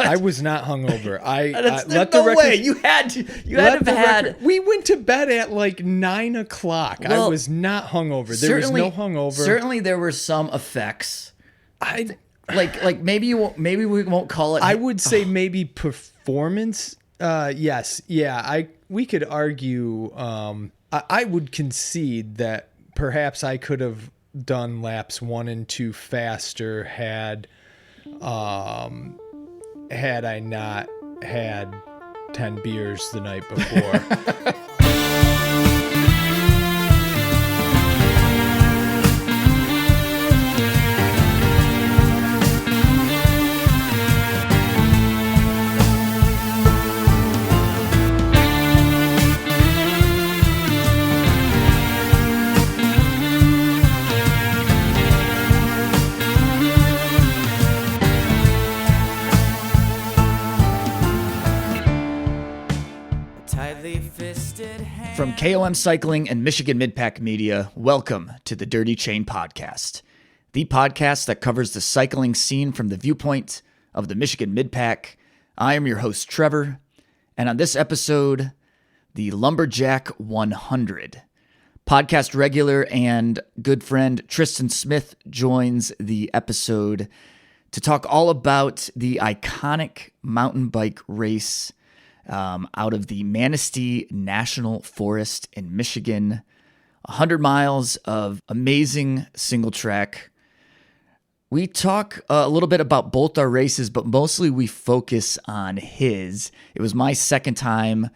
I was not hungover. There's no way. You had to have had. We went to bed at like 9 o'clock. Well, I was not hungover. There was no hungover. Certainly, there were some effects. Like maybe we won't call it. I would say maybe performance. Yes, yeah. We could argue. I would concede that perhaps I could have done laps 1 and 2 faster had I not had 10 beers the night before. From KOM Cycling and Michigan Midpack Media, welcome to the Dirty Chain Podcast, the podcast that covers the cycling scene from the viewpoint of the Michigan Midpack. I am your host, Trevor, and on this episode, the Lumberjack 100. Podcast regular and good friend Tristan Smith joins the episode to talk all about the iconic mountain bike race out of the Manistee National Forest in Michigan. 100 miles of amazing single track. We talk a little bit about both our races, but mostly we focus on his. It was my second time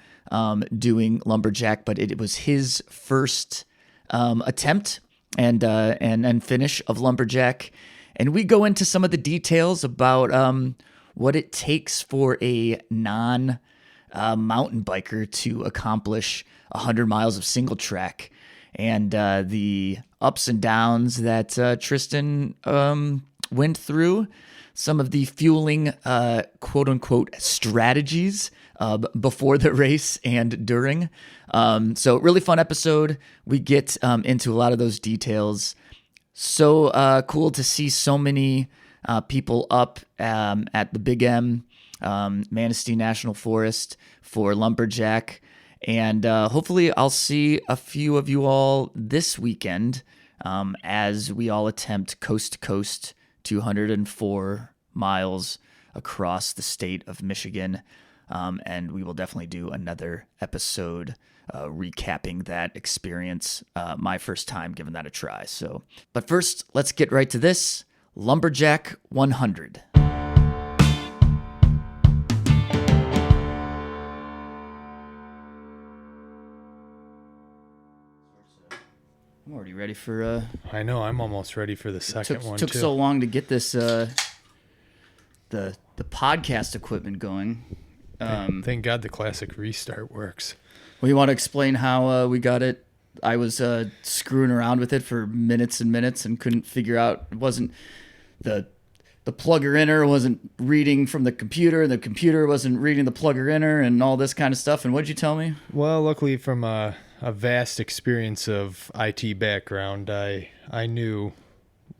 doing Lumberjack, but it was his first attempt and finish of Lumberjack. And we go into some of the details about what it takes for a mountain biker to accomplish 100 miles of single track, and the ups and downs that Tristan went through, some of the fueling quote unquote strategies before the race and during. So really fun episode. We get into a lot of those details. So cool to see so many people up at the Big M, Manistee National Forest for Lumberjack, and hopefully I'll see a few of you all this weekend as we all attempt coast to coast 204 miles across the state of Michigan, and we will definitely do another episode recapping that experience, my first time giving that a try. So, but first, let's get right to this Lumberjack 100. I'm already ready for... I know, I'm almost ready for the second one, took too. so long to get this, the podcast equipment going. Thank God the classic restart works. Well, you want to explain how we got it? I was screwing around with it for minutes and minutes and couldn't figure out... It wasn't... The plugger inner wasn't reading from the computer wasn't reading the plugger inner, and all this kind of stuff. And what'd you tell me? Well, luckily from a vast experience of IT background, I knew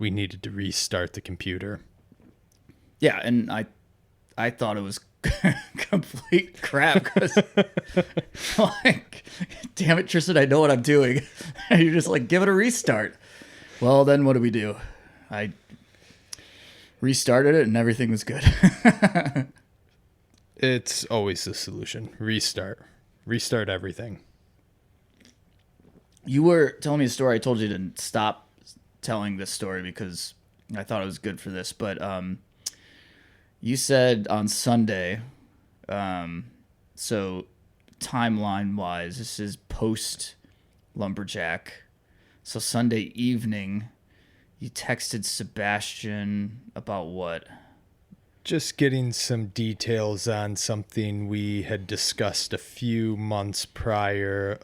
we needed to restart the computer. Yeah, and I thought it was complete crap because, like, damn it, Tristan, I know what I'm doing. And you're just like, give it a restart. Well, then what do we do? I restarted it and everything was good. It's always the solution. Restart everything. You were telling me a story. I told you to stop telling this story because I thought it was good for this. But you said on Sunday, so timeline-wise, this is post-Lumberjack. So Sunday evening, you texted Sebastian about what? Just getting some details on something we had discussed a few months prior,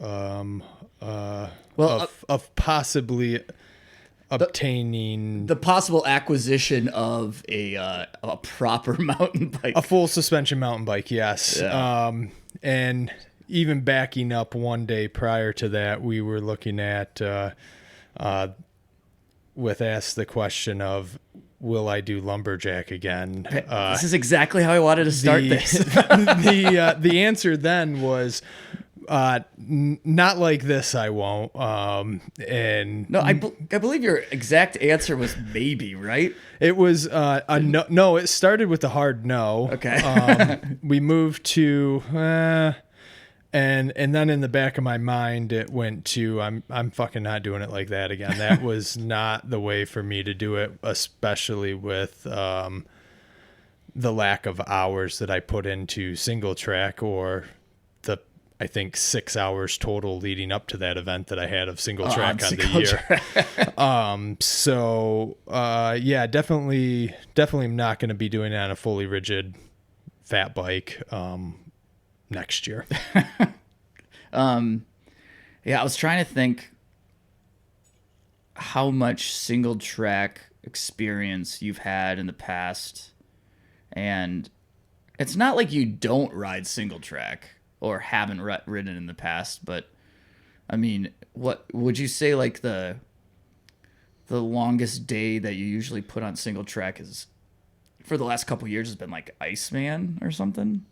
of possibly obtaining the possible acquisition of a proper mountain bike, a full suspension mountain bike. Yes. Yeah. And even backing up one day prior to that, we were looking at, with asked the question of, will I do Lumberjack again? This is exactly how I wanted to start this. The answer then was not like this. I won't. And No, I believe your exact answer was maybe, right? it was a no. No, it started with a hard no. Okay. We moved to and then in the back of my mind it went to I'm fucking not doing it like that again. That was not the way for me to do it, especially with the lack of hours that I put into single track, or the I think 6 hours total leading up to that event that I had of single track on the year. So yeah, definitely not going to be doing it on a fully rigid fat bike next year. Yeah, I was trying to think how much single track experience you've had in the past, and it's not like you don't ride single track or haven't ridden in the past, but I mean, what would you say like the longest day that you usually put on single track is for the last couple of years has been like Iceman or something?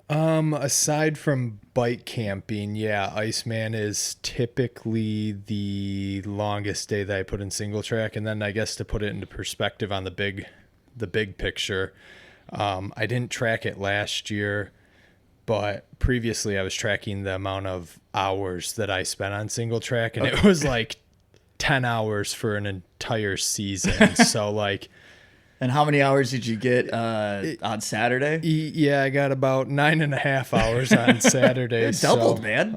Aside from bike camping, yeah, Iceman is typically the longest day that I put in single track. And then I guess to put it into perspective on the big picture, I didn't track it last year, but previously I was tracking the amount of hours that I spent on single track, and it was like 10 hours for an entire season. So like, and how many hours did you get on Saturday? Yeah, I got about 9.5 hours on Saturday. Doubled, man.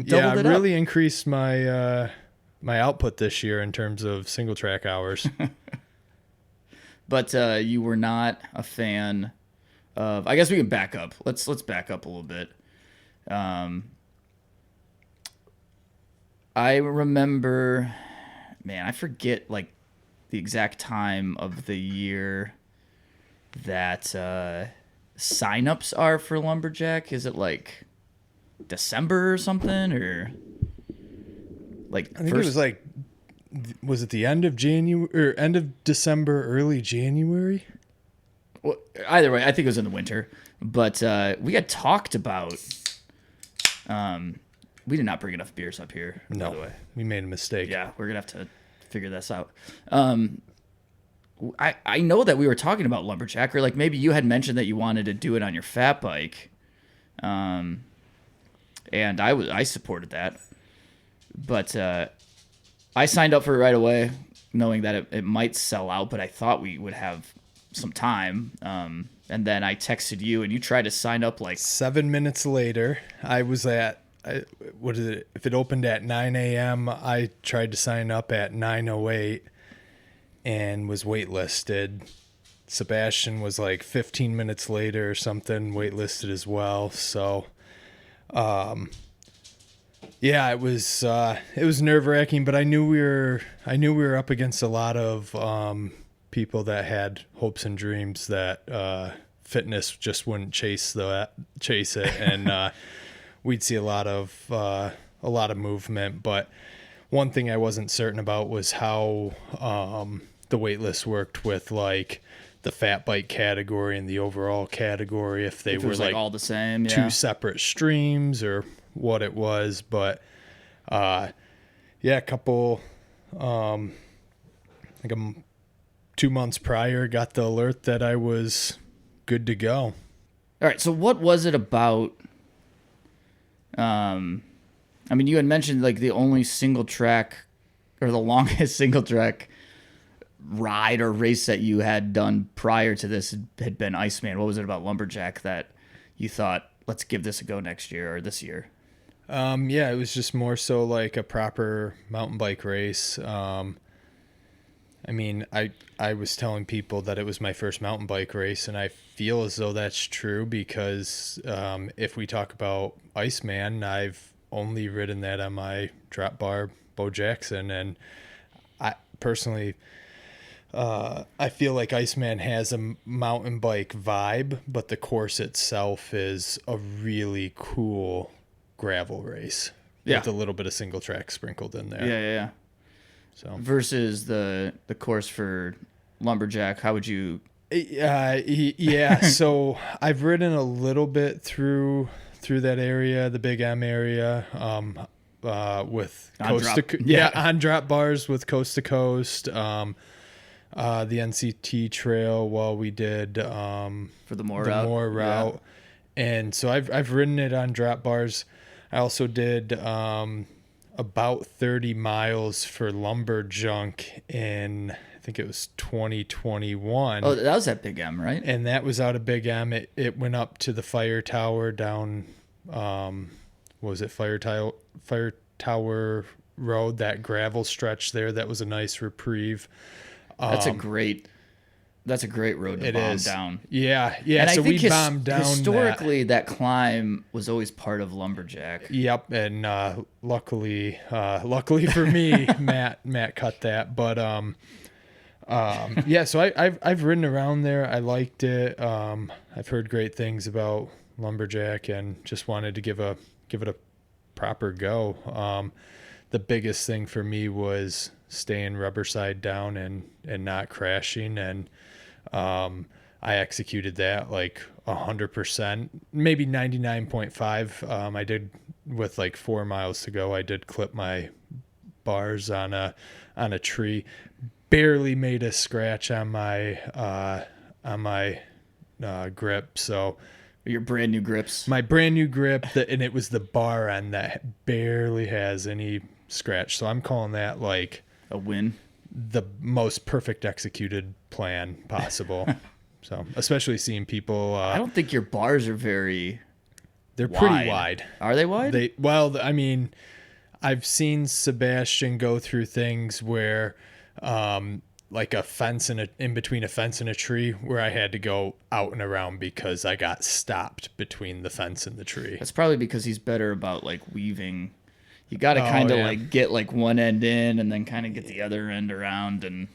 Yeah, I really increased my my output this year in terms of single track hours. But you were not a fan of. I guess we can back up. Let's back up a little bit. I remember, man, I forget like the exact time of the year that signups are for Lumberjack. Is it like December or something, or like I think it was like, was it the end of January or end of December, early January? Well, either way, I think it was in the winter. But we had talked about. We did not bring enough beers up here. No, by the way. We made a mistake. Yeah, we're gonna have to figure this out. I know that we were talking about Lumberjack, or like maybe you had mentioned that you wanted to do it on your fat bike, and I supported that, but I signed up for it right away, knowing that it might sell out, but I thought we would have some time. And then I texted you, and you tried to sign up like 7 minutes later. I was at what is it? If it opened at 9 a.m., I tried to sign up at 9:08 and was waitlisted. Sebastian was like 15 minutes later or something, waitlisted as well. So, yeah, it was nerve-wracking, but I knew we were up against a lot of people that had hopes and dreams that fitness just wouldn't chase it, and we'd see a lot of movement. But one thing I wasn't certain about was how the wait list worked with like the fat bike category and the overall category, if they were like all the same, yeah. Two separate streams or what it was. But yeah, a couple like 2 months prior, got the alert that I was good to go. All right, so what was it about? I mean, you had mentioned like the only single track or the longest single track ride or race that you had done prior to this had been Iceman. What was it about Lumberjack that you thought, let's give this a go next year or this year? Yeah, it was just more so like a proper mountain bike race. I mean, I was telling people that it was my first mountain bike race, and I feel as though that's true because if we talk about Iceman, I've only ridden that on my drop bar Bo Jackson, and I personally I feel like Iceman has a mountain bike vibe, but the course itself is a really cool gravel race with a little bit of single track sprinkled in there. Yeah. So versus the course for Lumberjack? How would you? Yeah. So I've ridden a little bit through that area, the Big M area, with on drop bars with coast to coast, the NCT trail while we did For the more route. And so I've ridden it on drop bars. I also did about 30 miles for Lumberjack in, I think it was 2021. Oh, that was at Big M, right? And that was out of Big M. It went up to the fire tower down, what was it, Fire Tower Road, that gravel stretch there. That was a nice reprieve. That's a great road to bomb down. Yeah. And so I think we bombed down. Historically, that climb was always part of Lumberjack. Yep, and luckily for me, Matt cut that. But yeah, so I've ridden around there. I liked it. I've heard great things about Lumberjack, and just wanted to give it a proper go. The biggest thing for me was staying rubber side down and not crashing, and I executed that like 100%, maybe 99.5. I did, with like 4 miles to go, I did clip my bars on a tree, barely made a scratch on my grip. So your brand new grips. My brand new grip, and it was the bar on that barely has any scratch. So I'm calling that like a win. The most perfect executed plan possible. So, especially seeing people. I don't think your bars are very. They're pretty wide. Are they wide? I mean, I've seen Sebastian go through things where, like a fence in between a fence and a tree, where I had to go out and around because I got stopped between the fence and the tree. That's probably because he's better about like weaving. You got to kind of like get like one end in and then kind of get the other end around, and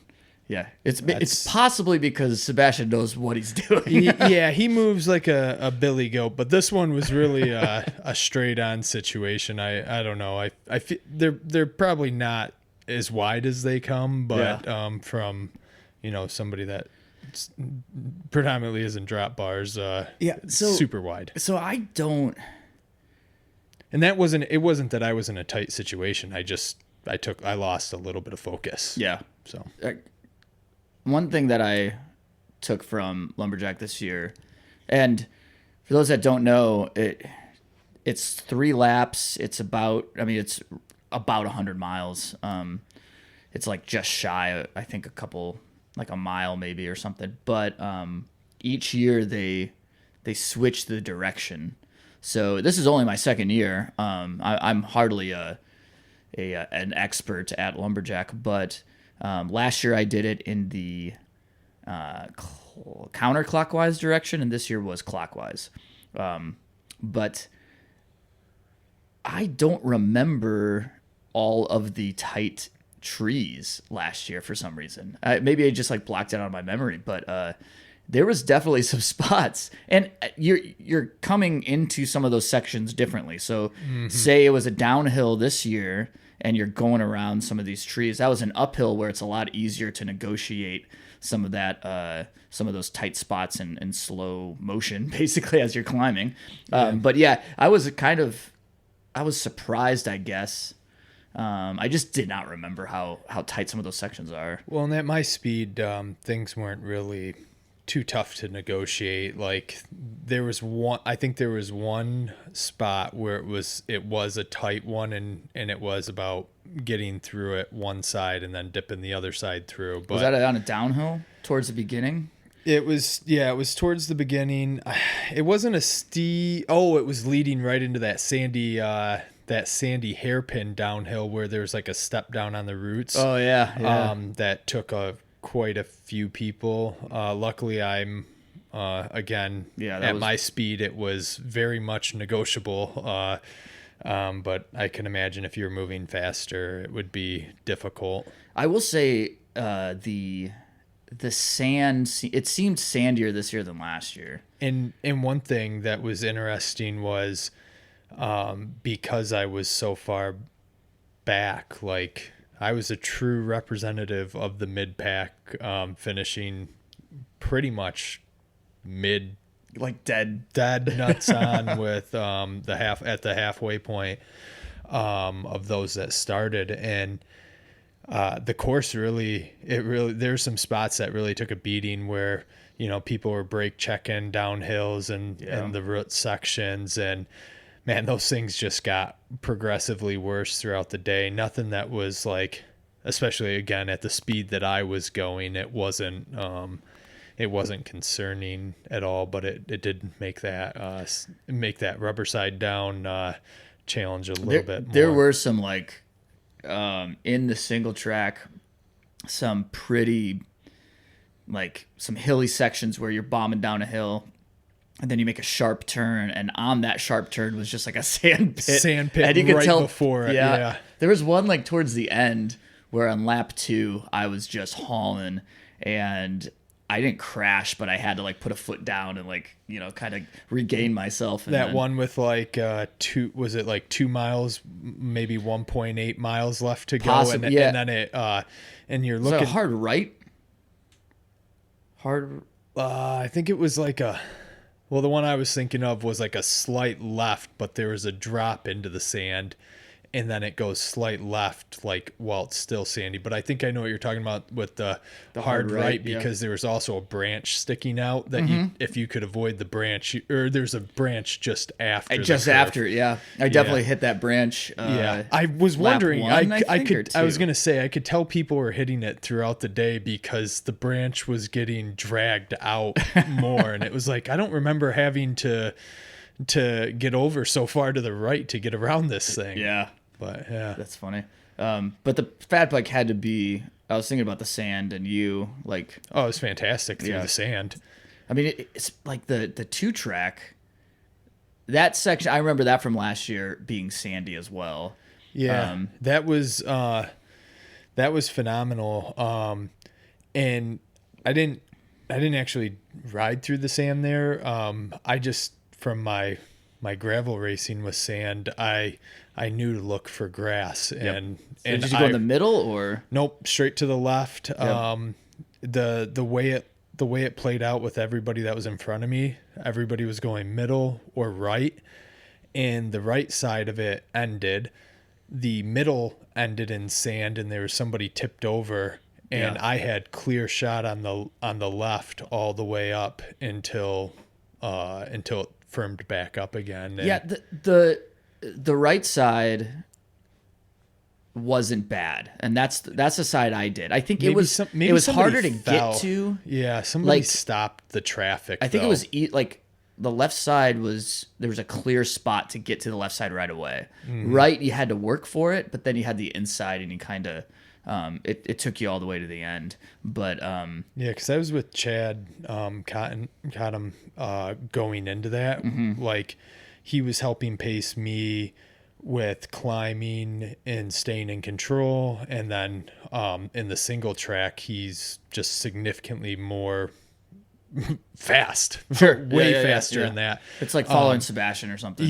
yeah, it's possibly because Sebastian knows what he's doing. He moves like a billy goat, but this one was really a straight on situation. I don't know. I feel they're probably not as wide as they come, but from somebody that predominantly isn't drop bars, super wide. So I don't. And it wasn't that I was in a tight situation. I lost a little bit of focus. Yeah. So one thing that I took from Lumberjack this year, and for those that don't know, it's 3 laps. It's about 100 miles. It's like just shy, I think like a mile maybe or something. But each year they switch the direction. So this is only my second year. I'm hardly an expert at Lumberjack, but last year I did it in the counterclockwise direction, and this year was clockwise. But I don't remember all of the tight trees last year for some reason. Maybe I just like blocked it out of my memory, but there was definitely some spots, and you're coming into some of those sections differently. So say it was a downhill this year and you're going around some of these trees. That was an uphill where it's a lot easier to negotiate some of that, some of those tight spots in slow motion, basically, as you're climbing. But yeah, I was surprised, I guess. I just did not remember how tight some of those sections are. Well, and at my speed, things weren't really too tough to negotiate. Like I think there was one spot where it was a tight one, and it was about getting through it one side and then dipping the other side through. But was that on a downhill towards the beginning? It was towards the beginning. It wasn't a steep. Oh, it was leading right into that sandy hairpin downhill where there's like a step down on the roots. Oh yeah. That took quite a few people. Luckily, I'm again at my speed. It was very much negotiable. But I can imagine if you're moving faster, it would be difficult. I will say the sand. It seemed sandier this year than last year. And one thing that was interesting was because I was so far back, like I was a true representative of the mid pack, finishing pretty much mid, like dead nuts on with the halfway point of those that started. And the course really there's some spots that really took a beating where, people were brake checking down hills and the root sections, and man, those things just got progressively worse throughout the day. Nothing that was like, especially again at the speed that I was going, it wasn't concerning at all, but it did make that rubber side down challenge a little bit more. There were some like in the single track, some pretty like some hilly sections where you're bombing down a hill and then you make a sharp turn, and on that sharp turn was just like a sand pit and you could tell before it. Yeah. There was one like towards the end where on lap 2 I was just hauling, and I didn't crash, but I had to like put a foot down and like, kind of regain myself. And that one with like 2 miles, maybe 1.8 miles left to go. And then it, and you're looking. So hard right? I think it was like the one I was thinking of was like a slight left, but there was a drop into the sand. And then it goes slight left, like while it's still sandy. But I think I know what you're talking about with the hard right, because there was also a branch sticking out that if you could avoid the branch, or there's a branch just after. I definitely hit that branch. I was wondering. I was gonna say I could tell people were hitting it throughout the day because the branch was getting dragged out more, and it was like I don't remember having to get over so far to the right to get around this thing. Yeah. But yeah, that's funny. But the fat bike had to be. I was thinking about the sand, and you like. Oh, it was fantastic through the sand. I mean, it's like the 2-track. That section, I remember that from last year being sandy as well. Yeah, that was phenomenal. And I didn't actually ride through the sand there. I just from my gravel racing with sand, I knew to look for grass. And did you go in the middle or? Nope, straight to the left. Yep. The way it played out with everybody that was in front of me, everybody was going middle or right, and the right side of it ended. The middle ended in sand, and there was somebody tipped over, and I had clear shot on the left all the way up until it firmed back up again. And the right side wasn't bad, and that's the side I did. I think it was harder to get to. Yeah, somebody stopped the traffic. I think it was like the left side there was a clear spot to get to the left side right away. Right, you had to work for it, but then you had the inside, and you kind of it took you all the way to the end. But because I was with Chad Cotton going into that. Like he was helping pace me with climbing and staying in control, and then in the single track he's just significantly more fast. Way faster than that. It's like following Sebastian or something.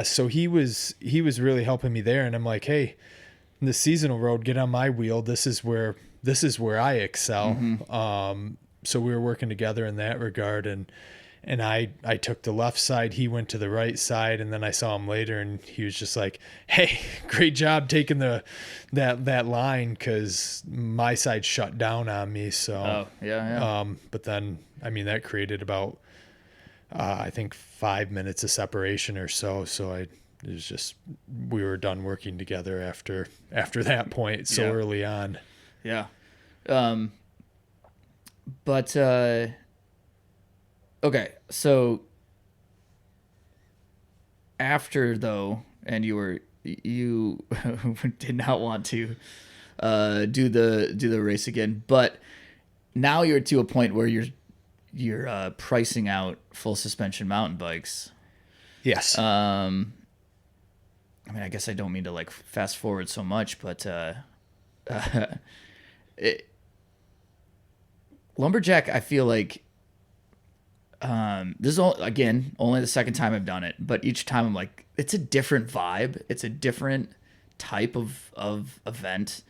So he was really helping me there, and I'm like, hey, in the seasonal road, get on my wheel. This is where I excel. So we were working together in that regard, and I took the left side, he went to the right side, and then I saw him later, and he was just like, hey, great job taking that line, because my side shut down on me. So but then I mean that created about I think 5 minutes of separation or so. So we were done working together after that point so early on. But okay, so after though, and you did not want to do the race again, but now you're to a point where you're pricing out full suspension mountain bikes. Yes. I mean, I guess I don't mean to like fast forward so much, but Lumberjack, I feel like this is only the second time I've done it, but each time I'm like, it's a different vibe. It's a different type of event.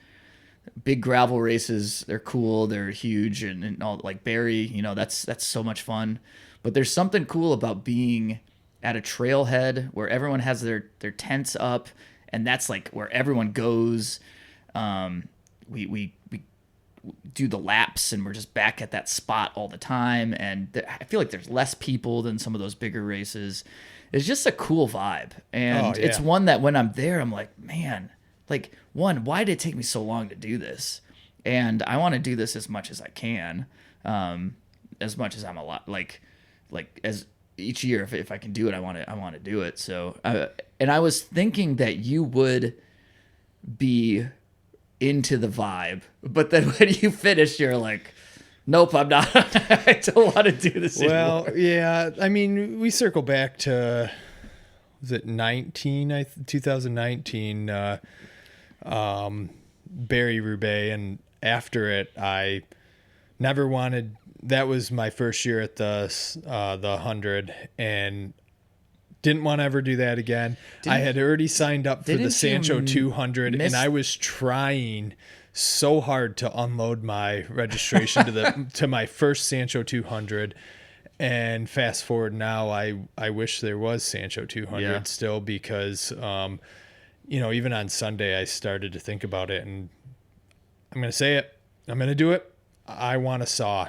big gravel races, they're cool, they're huge, and all, like Barry, you know, that's so much fun. But there's something cool about being at a trailhead where everyone has their tents up, and that's like where everyone goes. We do the laps, and we're just back at that spot all the time. And I feel like there's less people than some of those bigger races. It's just a cool vibe, and it's one that when I'm there, I'm like, man, like, one, why did it take me so long to do this? And I want to do this as much as I can, as much as I'm like as each year, if I can do it, I want to do it. So, and I was thinking that you would be into the vibe, but then when you finish, you're like, nope, I'm not. I don't want to do this anymore. Well, yeah. I mean, we circle back to, was it 2019, Barry Roubaix, and after it, I never wanted. That was my first year at the 100, and didn't want to ever do that again. I had already signed up for the Sancho 200, and I was trying so hard to unload my registration to my first Sancho 200. And fast forward now, I wish there was Sancho 200 still, because you know, even on Sunday I started to think about it, and I'm going to say it. I'm going to do it. I want a saw.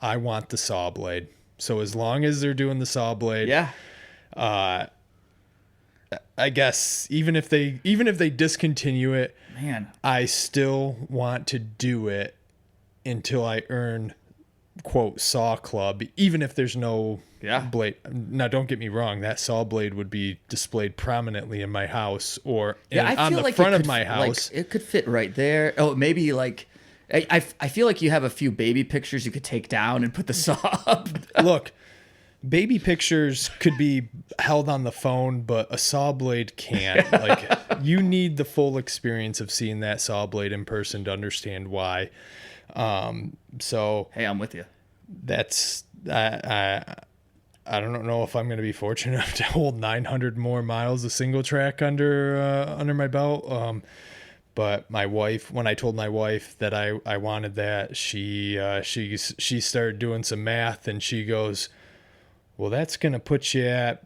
I want the saw blade. So as long as they're doing the saw blade, I guess even if they discontinue it, man, I still want to do it until I earn, quote, saw club, even if there's no blade. Now, don't get me wrong, that saw blade would be displayed prominently in my house or on the front of my house. Like, it could fit right there. Oh, maybe like I feel like you have a few baby pictures you could take down and put the saw up. Look, baby pictures could be held on the phone, but a saw blade can't. Like, you need the full experience of seeing that saw blade in person to understand why. So hey, I'm with you. That's I don't know if I'm going to be fortunate enough to hold 900 more miles of single track under my belt. But my wife, when I told my wife that I wanted that, she started doing some math, and she goes, well, that's going to put you at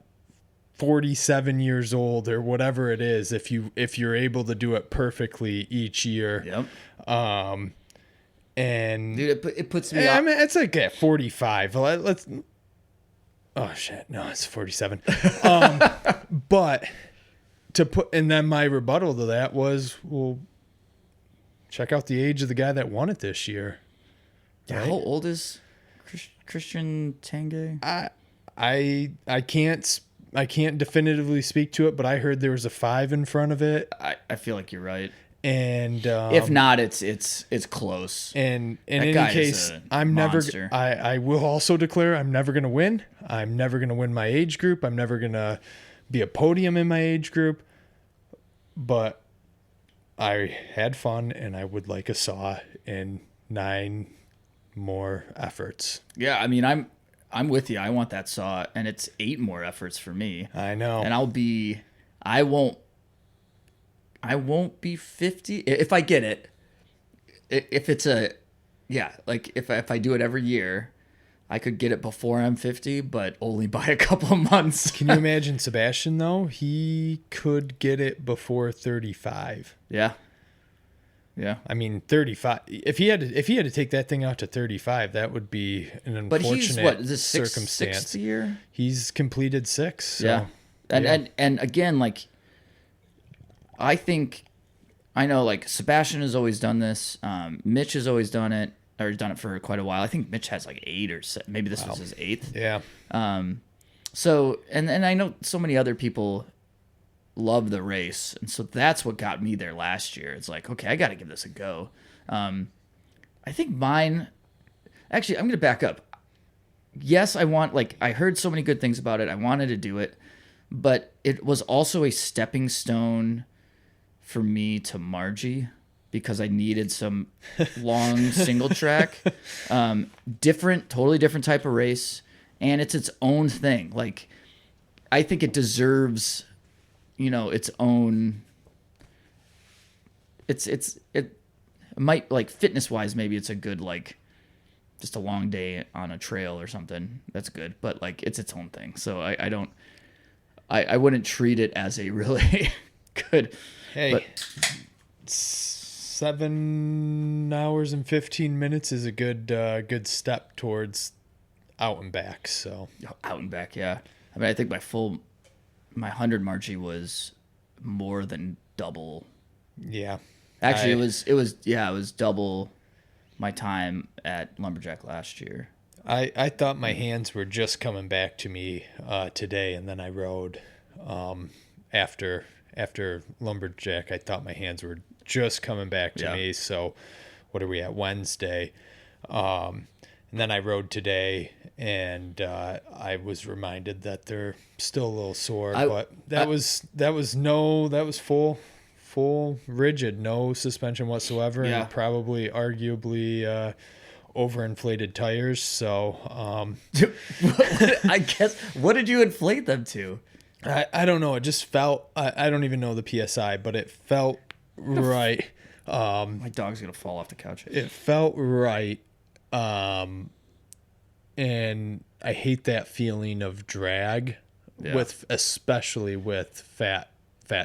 47 years old or whatever it is if you're able to do it perfectly each year. Yep. And dude, it puts me. I mean, it's like at 45. Let's. Oh shit! No, it's 47. But to put, and then my rebuttal to that was, well, check out the age of the guy that won it this year. Yeah, right? How old is Christian Tange? I can't definitively speak to it, but I heard there was a 5 in front of it. I feel like you're right. And if not, it's close. And in any case, I will also declare I'm never going to win. I'm never going to win my age group. I'm never going to be a podium in my age group. But I had fun, and I would like a saw in 9 more efforts. Yeah, I mean, I'm with you. I want that saw, and it's 8 more efforts for me. I know. And I won't be 50 if I get it. If it's like if I do it every year, I could get it before I'm 50, but only by a couple of months. Can you imagine Sebastian though? He could get it before 35. Yeah. Yeah. I mean, 35. If he had to take that thing out to 35, that would be an unfortunate but he's what, is this circumstance. Sixth year? He's completed 6. So, yeah. And again, like, I know like Sebastian has always done this. Mitch has always done it, or done it for quite a while. I think Mitch has like 8 or 7. Maybe this was his 8th. Yeah. So, and I know so many other people love the race. And so that's what got me there last year. It's like, okay, I got to give this a go. I think mine, actually, I'm going to back up. Yes, I heard so many good things about it. I wanted to do it, but it was also a stepping stone for me to Margie, because I needed some long single track, totally different type of race. And it's its own thing. Like, I think it deserves, its own, It might, like, fitness wise, maybe it's a good, like, just a long day on a trail or something. That's good. But, like, it's its own thing. So I wouldn't treat it as a really good. Hey, but 7 hours and 15 minutes is a good step towards out and back. So out and back, yeah. I mean, I think my 100 Marchie was more than double. Yeah. Actually, it was double my time at Lumberjack last year. I thought my hands were just coming back to me today, and then I rode after Lumberjack. I thought my hands were just coming back to me. So what are we at, Wednesday? And then I rode today, and I was reminded that they're still a little sore, but that was full rigid, no suspension whatsoever, and probably arguably overinflated tires. So I guess, what did you inflate them to? I don't know. It just felt, I don't even know the PSI, but it felt right. My dog's gonna fall off the couch. It felt right. And I hate that feeling of drag especially with fat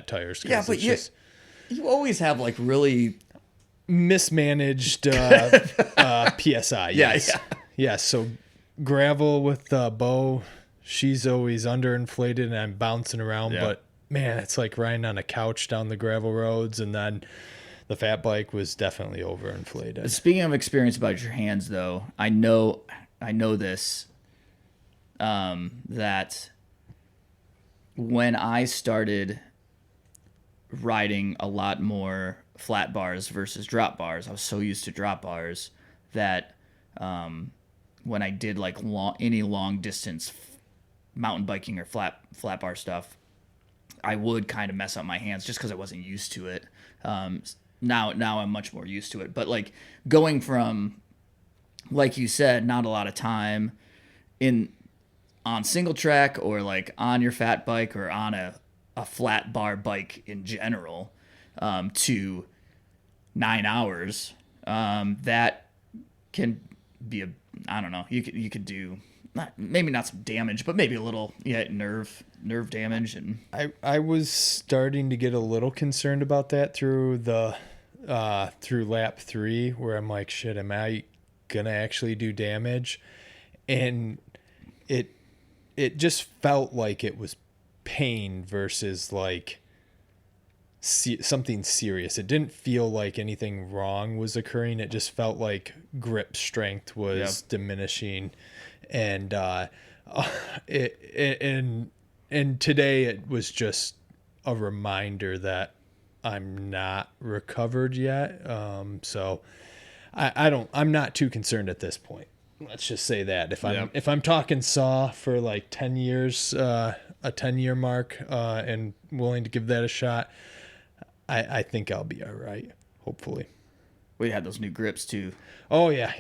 tires. Yeah, but you always have, like, really mismanaged PSI. Yes. Yeah. So gravel with Bo, she's always underinflated, and I'm bouncing around. Yeah. But man, it's like riding on a couch down the gravel roads, and then the fat bike was definitely overinflated. Speaking of experience about your hands, though, I know this, that when I started riding a lot more flat bars versus drop bars, I was so used to drop bars that when I did, like, any long distance mountain biking or flat bar stuff, I would kind of mess up my hands just because I wasn't used to it. Now I'm much more used to it. But, like, going from, like you said, not a lot of time on single track, or like on your fat bike, or on a flat bar bike in general, to 9 hours, that can be I don't know, you could do maybe not some damage, but maybe a little nerve damage. And I was starting to get a little concerned about that through lap 3, where I'm like, shit, am I gonna actually do damage? And it just felt like it was pain versus, like, something serious. It didn't feel like anything wrong was occurring. It just felt like grip strength was diminishing, and and today it was just a reminder that I'm not recovered yet. So I'm not too concerned at this point. Let's just say that if I'm talking saw for like 10 years, a 10-year mark, and willing to give that a shot, I think I'll be all right. Hopefully. We had those new grips too. Oh yeah.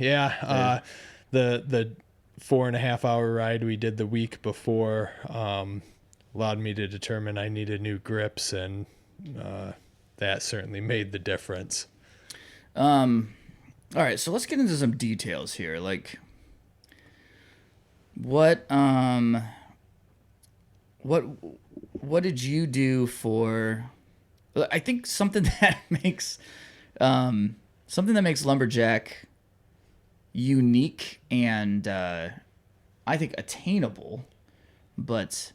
The 4.5 hour ride we did the week before allowed me to determine I needed new grips, and that certainly made the difference. All right, so let's get into some details here. Like, what did you do for? I think something that makes Lumberjack unique and I think attainable, but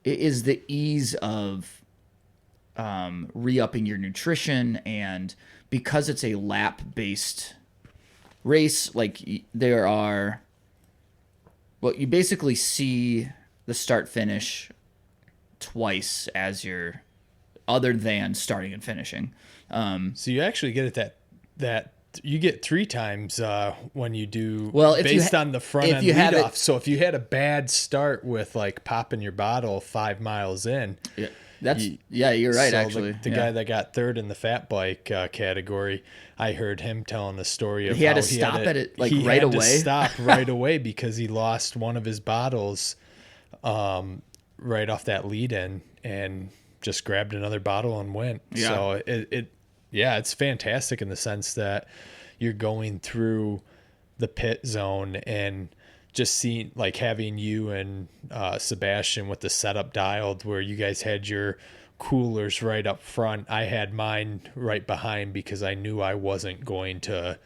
it is the ease of re-upping your nutrition, and because it's a lap-based race, like, there are, well, you basically see the start-finish twice as your, other than starting and finishing. So you actually get it that you get 3 times when you do, based on the front end lead off. So if you had a bad start with, like, popping your bottle 5 miles in, you're right. So actually, the guy that got third in the fat bike category, I heard him telling the story of he had how to stop at it, like, he right had away. To stop right away because he lost one of his bottles right off that lead in, and just grabbed another bottle and went. Yeah. So Yeah, it's fantastic in the sense that you're going through the pit zone and just seeing, like, having you and Sebastian with the setup dialed where you guys had your coolers right up front. I had mine right behind because I knew I wasn't going to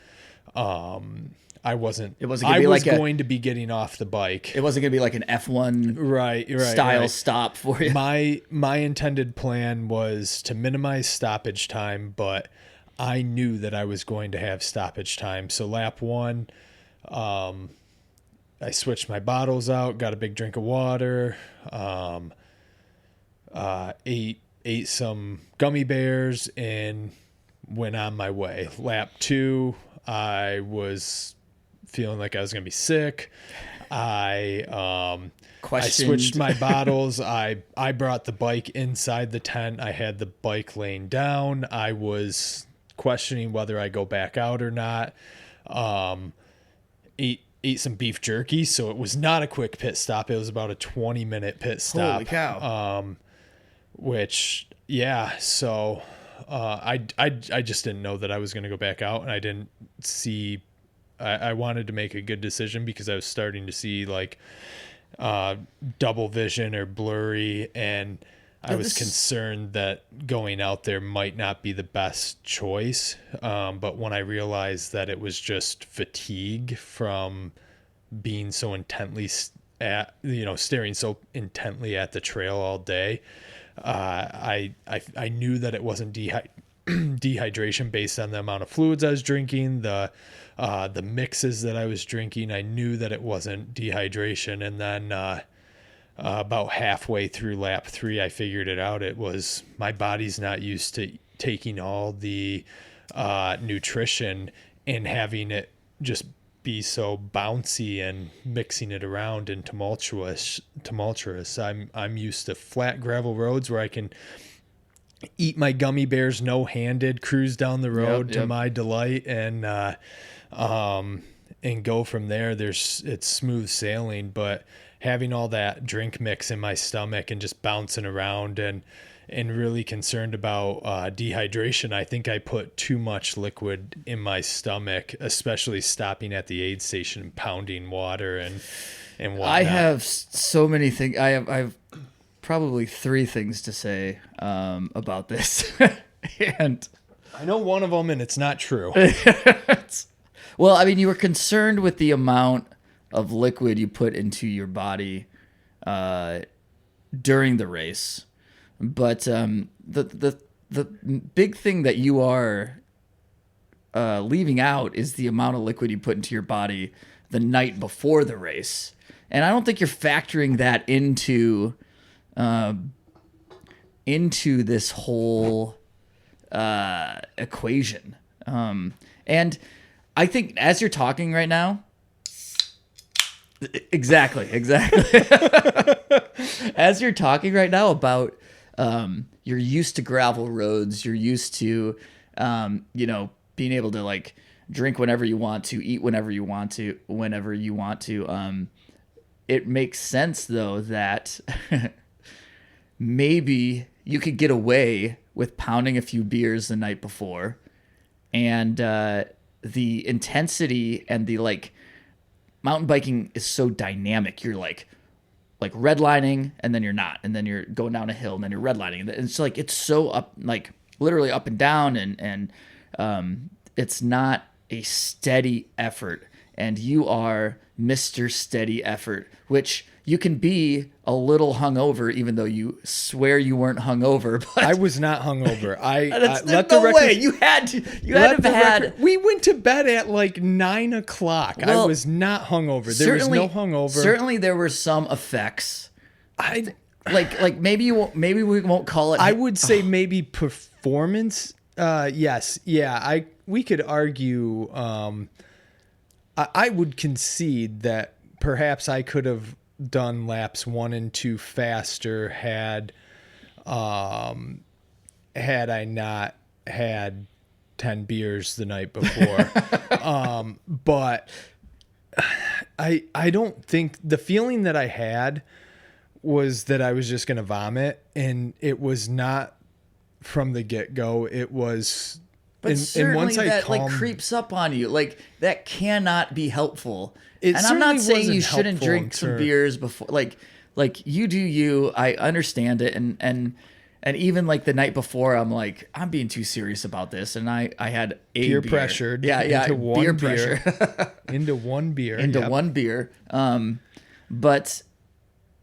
I wasn't It wasn't gonna I be was like going to be getting off the bike. It wasn't going to be like an F1 Right, style stop for you. My intended plan was to minimize stoppage time, but I knew that I was going to have stoppage time. So lap one, I switched my bottles out, got a big drink of water, ate some gummy bears, and went on my way. Lap two, I was feeling like I was going to be sick. I switched my bottles. I brought the bike inside the tent. I had the bike laying down. I was questioning whether I go back out or not. Ate some beef jerky, so it was not a quick pit stop. It was about a 20-minute pit stop. Holy cow. Which, yeah, so I just didn't know that I was going to go back out, and I didn't see. I wanted to make a good decision because I was starting to see like double vision or blurry, and I was concerned that going out there might not be the best choice. But when I realized that it was just fatigue from being so intently staring so intently at the trail all day, I knew that it wasn't dehydration based on the amount of fluids I was drinking, the mixes that I was drinking. I knew that it wasn't dehydration. And then about halfway through lap three, I figured it out. It was my body's not used to taking all the nutrition and having it just be so bouncy and mixing it around and tumultuous. I'm used to flat gravel roads where I can eat my gummy bears no-handed, cruise down the road to my delight, and go from there. It's smooth sailing, but having all that drink mix in my stomach and just bouncing around and really concerned about dehydration. I think I put too much liquid in my stomach, especially stopping at the aid station and pounding water and whatnot. I have so many things. I have probably three things to say about this. And I know one of them, and it's not true. Well, I mean, you were concerned with the amount of liquid you put into your body during the race, but the big thing that you are leaving out is the amount of liquid you put into your body the night before the race, and I don't think you're factoring that into this whole equation. And I think as you're talking right now, exactly. As you're talking right now about you're used to gravel roads, you're used to being able to like drink whenever you want to, eat whenever you want to. It makes sense though that maybe you could get away with pounding a few beers the night before, and the intensity and the like mountain biking is so dynamic. You're like redlining, and then you're not, and then you're going down a hill, and then you're redlining, and it's like it's so up, like literally up and down, and it's not a steady effort, and you are Mr. Steady Effort, which you can be a little hungover, even though you swear you weren't hungover. But I was not hungover. There's no way you had to. You had to have had. We went to bed at like 9 o'clock. Well, I was not hungover. There was no hungover. Certainly, there were some effects. Like maybe we won't call it. I would say maybe performance. Yes, yeah. We could argue. I would concede that perhaps I could have done laps 1 and 2 faster had I not had 10 beers the night before. But I don't think the feeling that I had was that I was just going to vomit, and it was not from the get-go. It was But certainly that like creeps up on you. Like that cannot be helpful. And I'm not saying you shouldn't drink some beers before. Like you do you. I understand it. And even like the night before, I'm like, I'm being too serious about this. And I had peer pressured. Yeah. Into one beer pressure. Into one beer. Into one beer. But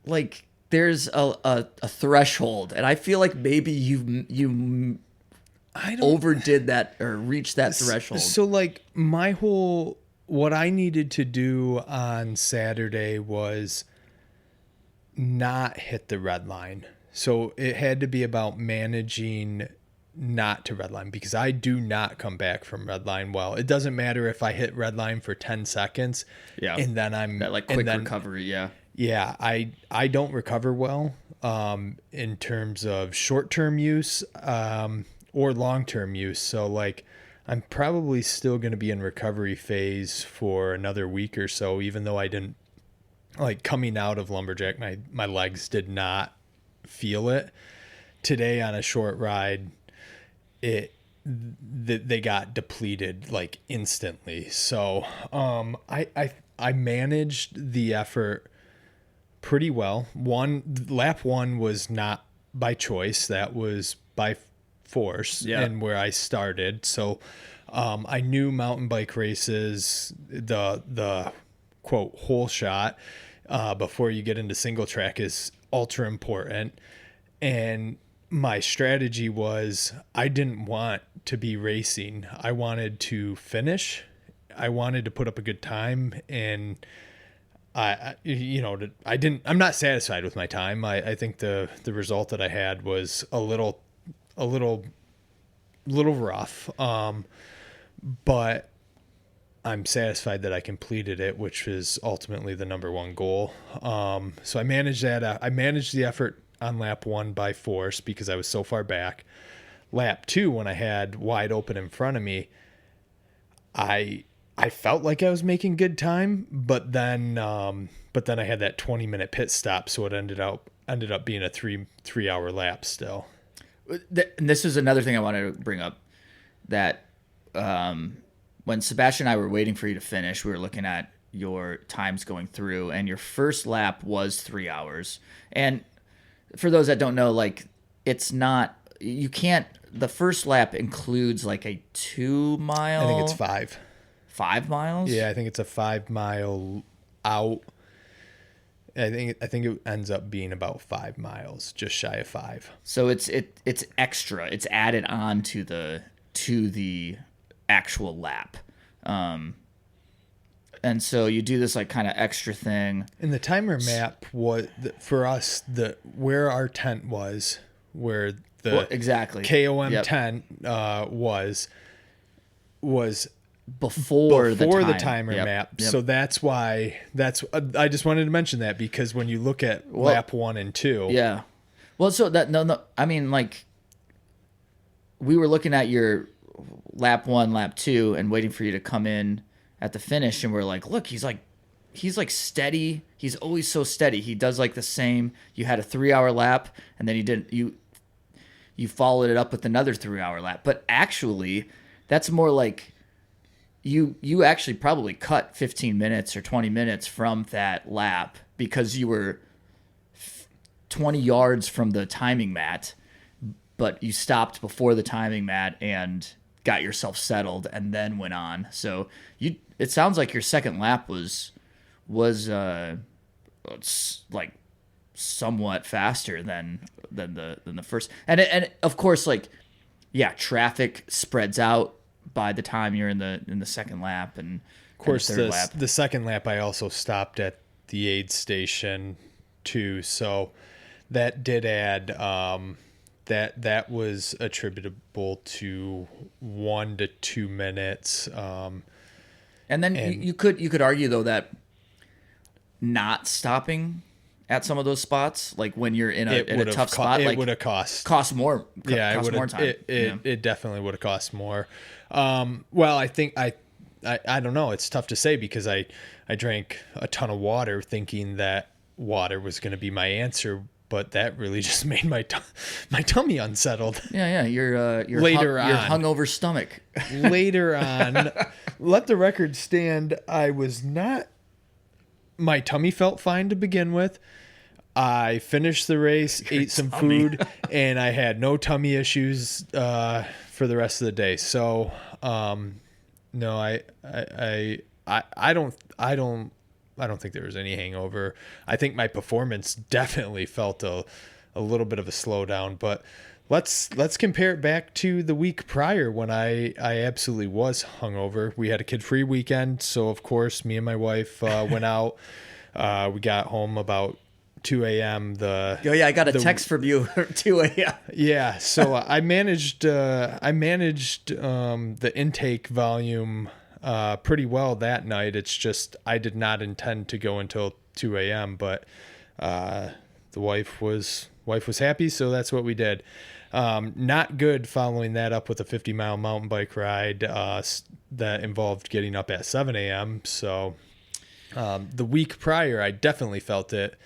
like there's a threshold, and I feel like maybe you overdid that or reached that threshold. So like what I needed to do on Saturday was not hit the red line. So it had to be about managing not to red line, because I do not come back from red line well. It doesn't matter if I hit red line for 10 seconds. Yeah. And then I'm that like quick recovery. Yeah. Yeah. I don't recover well in terms of short-term use or long-term use. So like I'm probably still going to be in recovery phase for another week or so, even though I didn't like coming out of Lumberjack, my legs did not feel it. Today on a short ride, they got depleted like instantly. So I managed the effort pretty well. Lap one was not by choice, that was by force. Yeah. And where I started. So I knew mountain bike races, the quote whole shot before you get into single track is ultra important. And my strategy was I didn't want to be racing. I wanted to finish. I wanted to put up a good time. And I'm not satisfied with my time. I think the result that I had was a little rough. But I'm satisfied that I completed it, which is ultimately the number one goal. So I managed that. I managed the effort on lap one by force because I was so far back. Lap two, when I had wide open in front of me, I felt like I was making good time, but then I had that 20-minute pit stop, so it ended up being a three hour lap still. And this is another thing I wanted to bring up, that when Sebastian and I were waiting for you to finish, we were looking at your times going through, and your first lap was 3 hours. And for those that don't know, like the first lap includes like a 2 mile. I think it's 5. 5 miles? Yeah, I think it's a 5 mile out. I think it ends up being about 5 miles, just shy of 5. So it's extra. It's added on to the actual lap. And so you do this like kind of extra thing. And the timer map was for us where our tent was, where the exactly KOM tent was before the timer map. Yep. So that's why I just wanted to mention that, because when you look at lap 1 and 2. Yeah. Well, so that no, I mean, like we were looking at your lap 1, lap 2, and waiting for you to come in at the finish, and we're like, look, he's like steady. He's always so steady. He does like the same. You had a 3 hour lap, and then you followed it up with another 3 hour lap. But actually, that's more like you actually probably cut 15 minutes or 20 minutes from that lap, because you were 20 yards from the timing mat, but you stopped before the timing mat and got yourself settled and then went on. So it sounds like your second lap was like somewhat faster than the first. And of course, like, yeah, traffic spreads out by the time you're in the second lap, and of course the third lap. The second lap I also stopped at the aid station too, so that did add that was attributable to 1 to 2 minutes. And then you could argue though that not stopping at some of those spots, like when you're in a tough spot, it would have cost more. Yeah, cost more time. It definitely would have cost more. Well, I think I don't know. It's tough to say, because I drank a ton of water thinking that water was going to be my answer, but that really just made my tummy unsettled. Yeah. Your Later your on. hungover stomach. Later on, let the record stand, I was not. My tummy felt fine to begin with. I finished the race, ate some food, and I had no tummy issues for the rest of the day. So, no, I don't think there was any hangover. I think my performance definitely felt a little bit of a slowdown, but let's compare it back to the week prior when I absolutely was hungover. We had a kid-free weekend, so of course me and my wife went out. We got home about 2 a.m. I got a text from you at 2 a.m. Yeah, so I managed the intake volume pretty well that night. It's just I did not intend to go until 2 a.m. But the wife was happy, so that's what we did. Not good following that up with a 50-mile mountain bike ride that involved getting up at 7 a.m. So the week prior, I definitely felt it.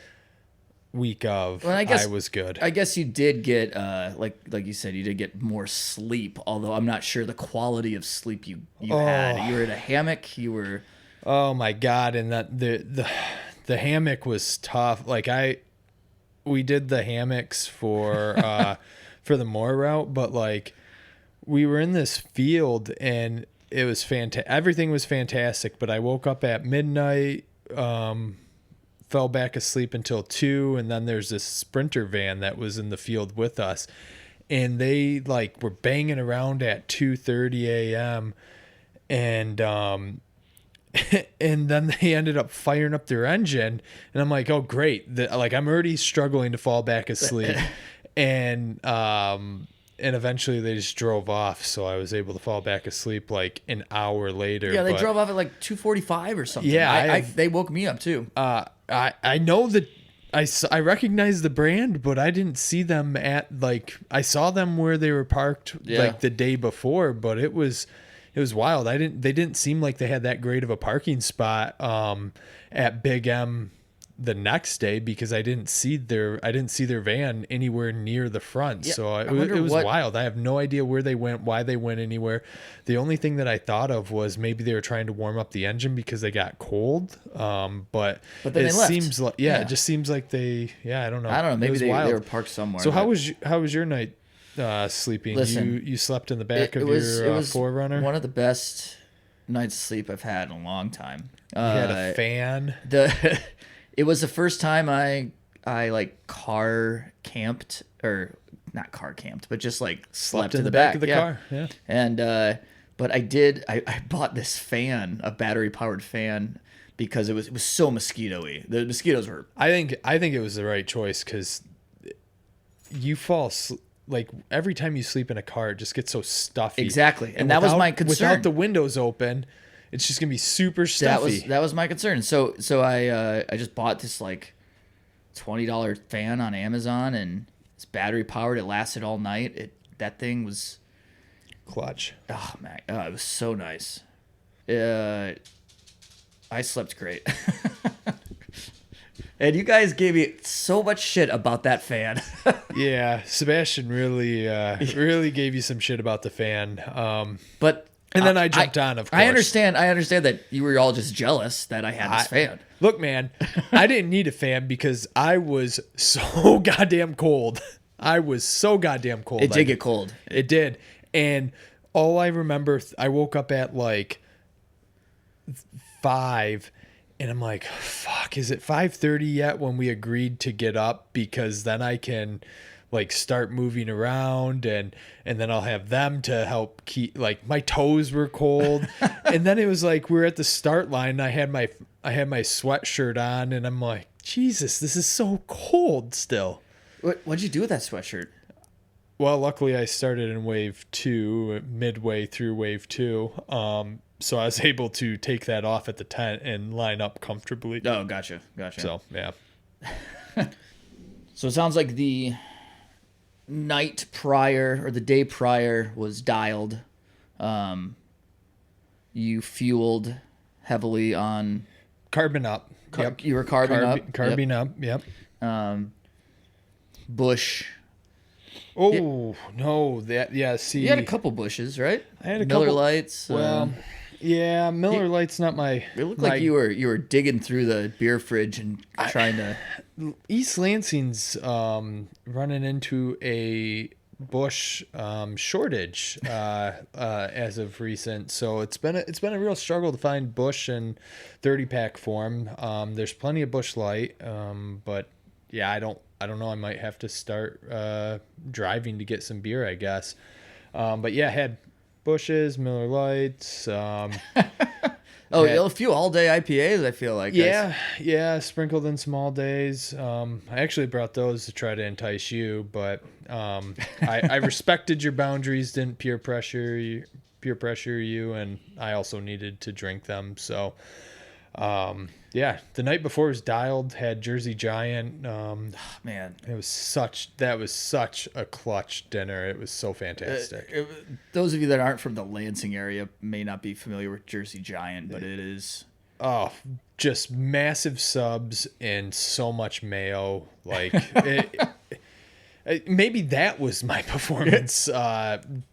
Week of, well, I was good. I guess you did get like you said, you did get more sleep, although I'm not sure the quality of sleep you had. You were in a hammock, you were oh my god, and that the hammock was tough. Like we did the hammocks for the Moore route, but like we were in this field and it was everything was fantastic, but I woke up at midnight, fell back asleep until 2, and then there's this Sprinter van that was in the field with us, and they like were banging around at 2:30 a.m. and and then they ended up firing up their engine, and I'm like, oh great, I'm already struggling to fall back asleep, and eventually they just drove off, so I was able to fall back asleep like an hour later. Yeah, they drove off at like 2:45 or something. Yeah, they woke me up too. I know that I recognize the brand, but I didn't see them at I saw them where they were parked like the day before, but it was wild. They didn't seem like they had that great of a parking spot at Big M the next day, because I didn't see their van anywhere near the front. Yeah, so it was wild. I have no idea where they went, why they went anywhere. The only thing that I thought of was maybe they were trying to warm up the engine because they got cold. But then it seems like it just seems like I don't know. Maybe they were parked somewhere. So how was your night sleeping? Listen, you slept in the back of your 4Runner? One of the best nights of sleep I've had in a long time. You had a fan. It was the first time I like car camped, or not car camped, but just like slept in the back of the car. Yeah. And but I bought this fan, a battery powered fan, because it was so mosquito-y. The mosquitoes were. I think it was the right choice, because you fall like every time you sleep in a car, it just gets so stuffy. Exactly, and that was my concern. Without the windows open, it's just gonna be super stuffy. That was my concern. So I just bought this like $20 fan on Amazon, and it's battery powered. It lasted all night. That thing was clutch. Oh man, it was so nice. I slept great. And you guys gave me so much shit about that fan. Yeah, Sebastian really gave you some shit about the fan. And then I jumped on, of course. I understand that you were all just jealous that I had this fan. Look, man, I didn't need a fan because I was so goddamn cold. It did get cold. It did. And all I remember, I woke up at like 5, and I'm like, fuck, is it 5:30 yet when we agreed to get up? Because then I can like start moving around, and then I'll have them to help keep, like, my toes were cold. And then it was like we're at the start line, and I had my sweatshirt on, and I'm like, Jesus, this is so cold still. What'd you do with that sweatshirt? Well, luckily I started in wave 2, midway through wave 2. So I was able to take that off at the tent and line up comfortably. Oh, gotcha. So, yeah. So it sounds like the night prior or the day prior was dialed. You fueled heavily on carbon up. You were carbon up. Carbon up. Yep. bush. Oh no, see, You had a couple bushes, right? I had a Miller couple. Lights. Well, yeah, Miller Lite's not my. It looked like you were digging through the beer fridge and trying to. East Lansing's running into a bush shortage as of recent, so it's been a real struggle to find bush in 30-pack form. There's plenty of Bush Light, but yeah, I don't know. I might have to start driving to get some beer, I guess. But yeah, had Bushes, Miller Lights. A few all-day IPAs, I feel like. Yeah, sprinkled in small days. I actually brought those to try to entice you, but I respected your boundaries, didn't peer pressure you, and I also needed to drink them. So, yeah, the night before was dialed, had Jersey Giant. Man, that was such a clutch dinner. It was so fantastic. Those of you that aren't from the Lansing area may not be familiar with Jersey Giant, but it is just massive subs and so much mayo. Like maybe that was my performance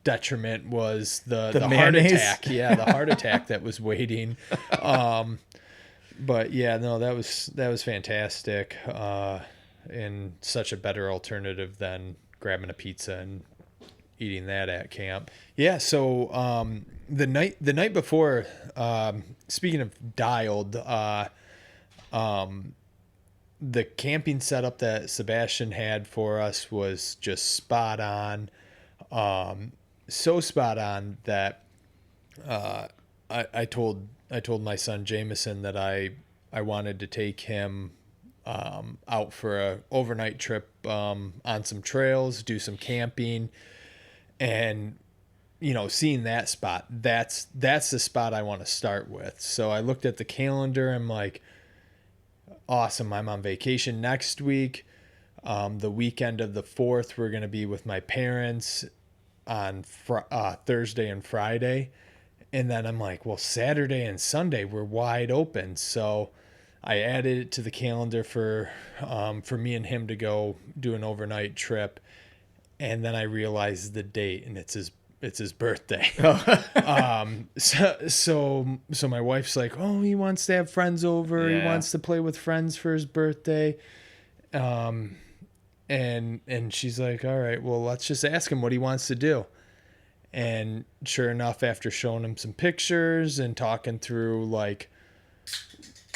detriment, was the heart attack. Yeah, the heart attack that was waiting. But yeah, no, that was fantastic, and such a better alternative than grabbing a pizza and eating that at camp. Yeah, so the night before, speaking of dialed, the camping setup that Sebastian had for us was just spot on, so spot on that I told my son Jameson that I wanted to take him out for a overnight trip on some trails, do some camping, and seeing that spot, that's the spot I want to start with. So I looked at the calendar. I'm like, awesome, I'm on vacation next week. The weekend of the 4th, we're going to be with my parents on Thursday and Friday. And then I'm like, well, Saturday and Sunday we're wide open. So I added it to the calendar for me and him to go do an overnight trip. And then I realized the date, and it's his birthday. So my wife's like, oh, he wants to have friends over. Yeah. He wants to play with friends for his birthday. And she's like, all right, well, let's just ask him what he wants to do. And sure enough, after showing him some pictures and talking through like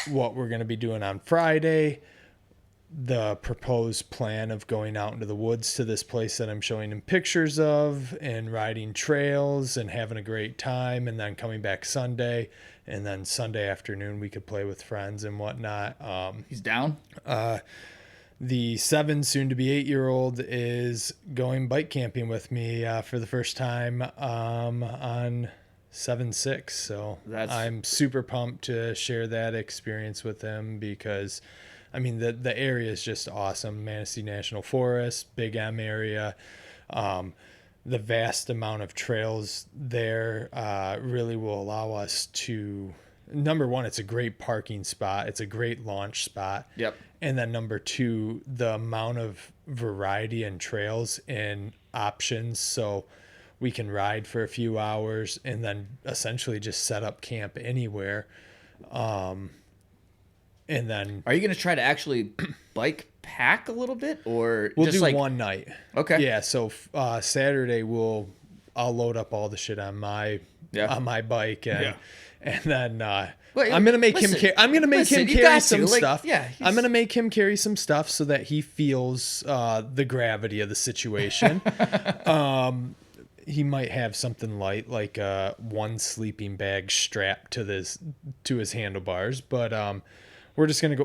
what we're going to be doing on Friday, the proposed plan of going out into the woods to this place that I'm showing him pictures of and riding trails and having a great time, and then coming back Sunday, and then Sunday afternoon we could play with friends and whatnot. He's down. The 7, soon to be 8-year-old is going bike camping with me for the first time on 7/6. So I'm super pumped to share that experience with him, because I mean the area is just awesome. Manistee National Forest, Big M area, the vast amount of trails there really will allow us to. Number one, it's a great parking spot. It's a great launch spot. Yep. And then number 2, the amount of variety and trails and options. So we can ride for a few hours and then essentially just set up camp anywhere. And then, are you going to try to actually bike pack a little bit, or we'll just do one night? Okay. Yeah. So Saturday I'll load up all the shit on my bike, and then I'm gonna make him carry some stuff. Yeah, I'm gonna make him carry some stuff so that he feels the gravity of the situation. He might have something light, like one sleeping bag strapped to his handlebars, but we're just gonna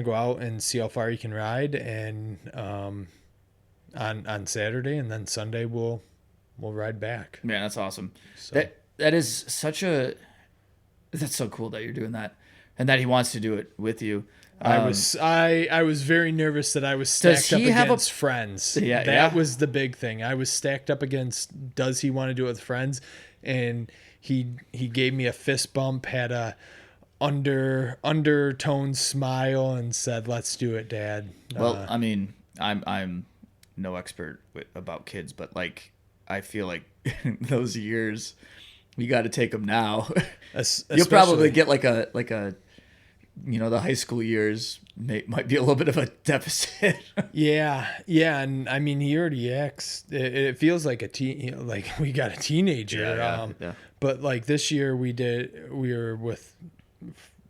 go out and see how far he can ride, and on Saturday, and then Sunday we'll ride back. Man, that's awesome. So. That is that's so cool that you're doing that, and that he wants to do it with you. I was very nervous that I was stacked up against friends. Yeah, that was the big thing. I was stacked up against, does he want to do it with friends? And he gave me a fist bump, had a undertone smile, and said, "Let's do it, Dad." Well, I mean, I'm no expert about kids, but like I feel like those years you got to take them now. You'll probably get like a the high school years might be a little bit of a deficit. Yeah, and I mean he already acts. It feels like like we got a teenager. Yeah. But like this year we were with.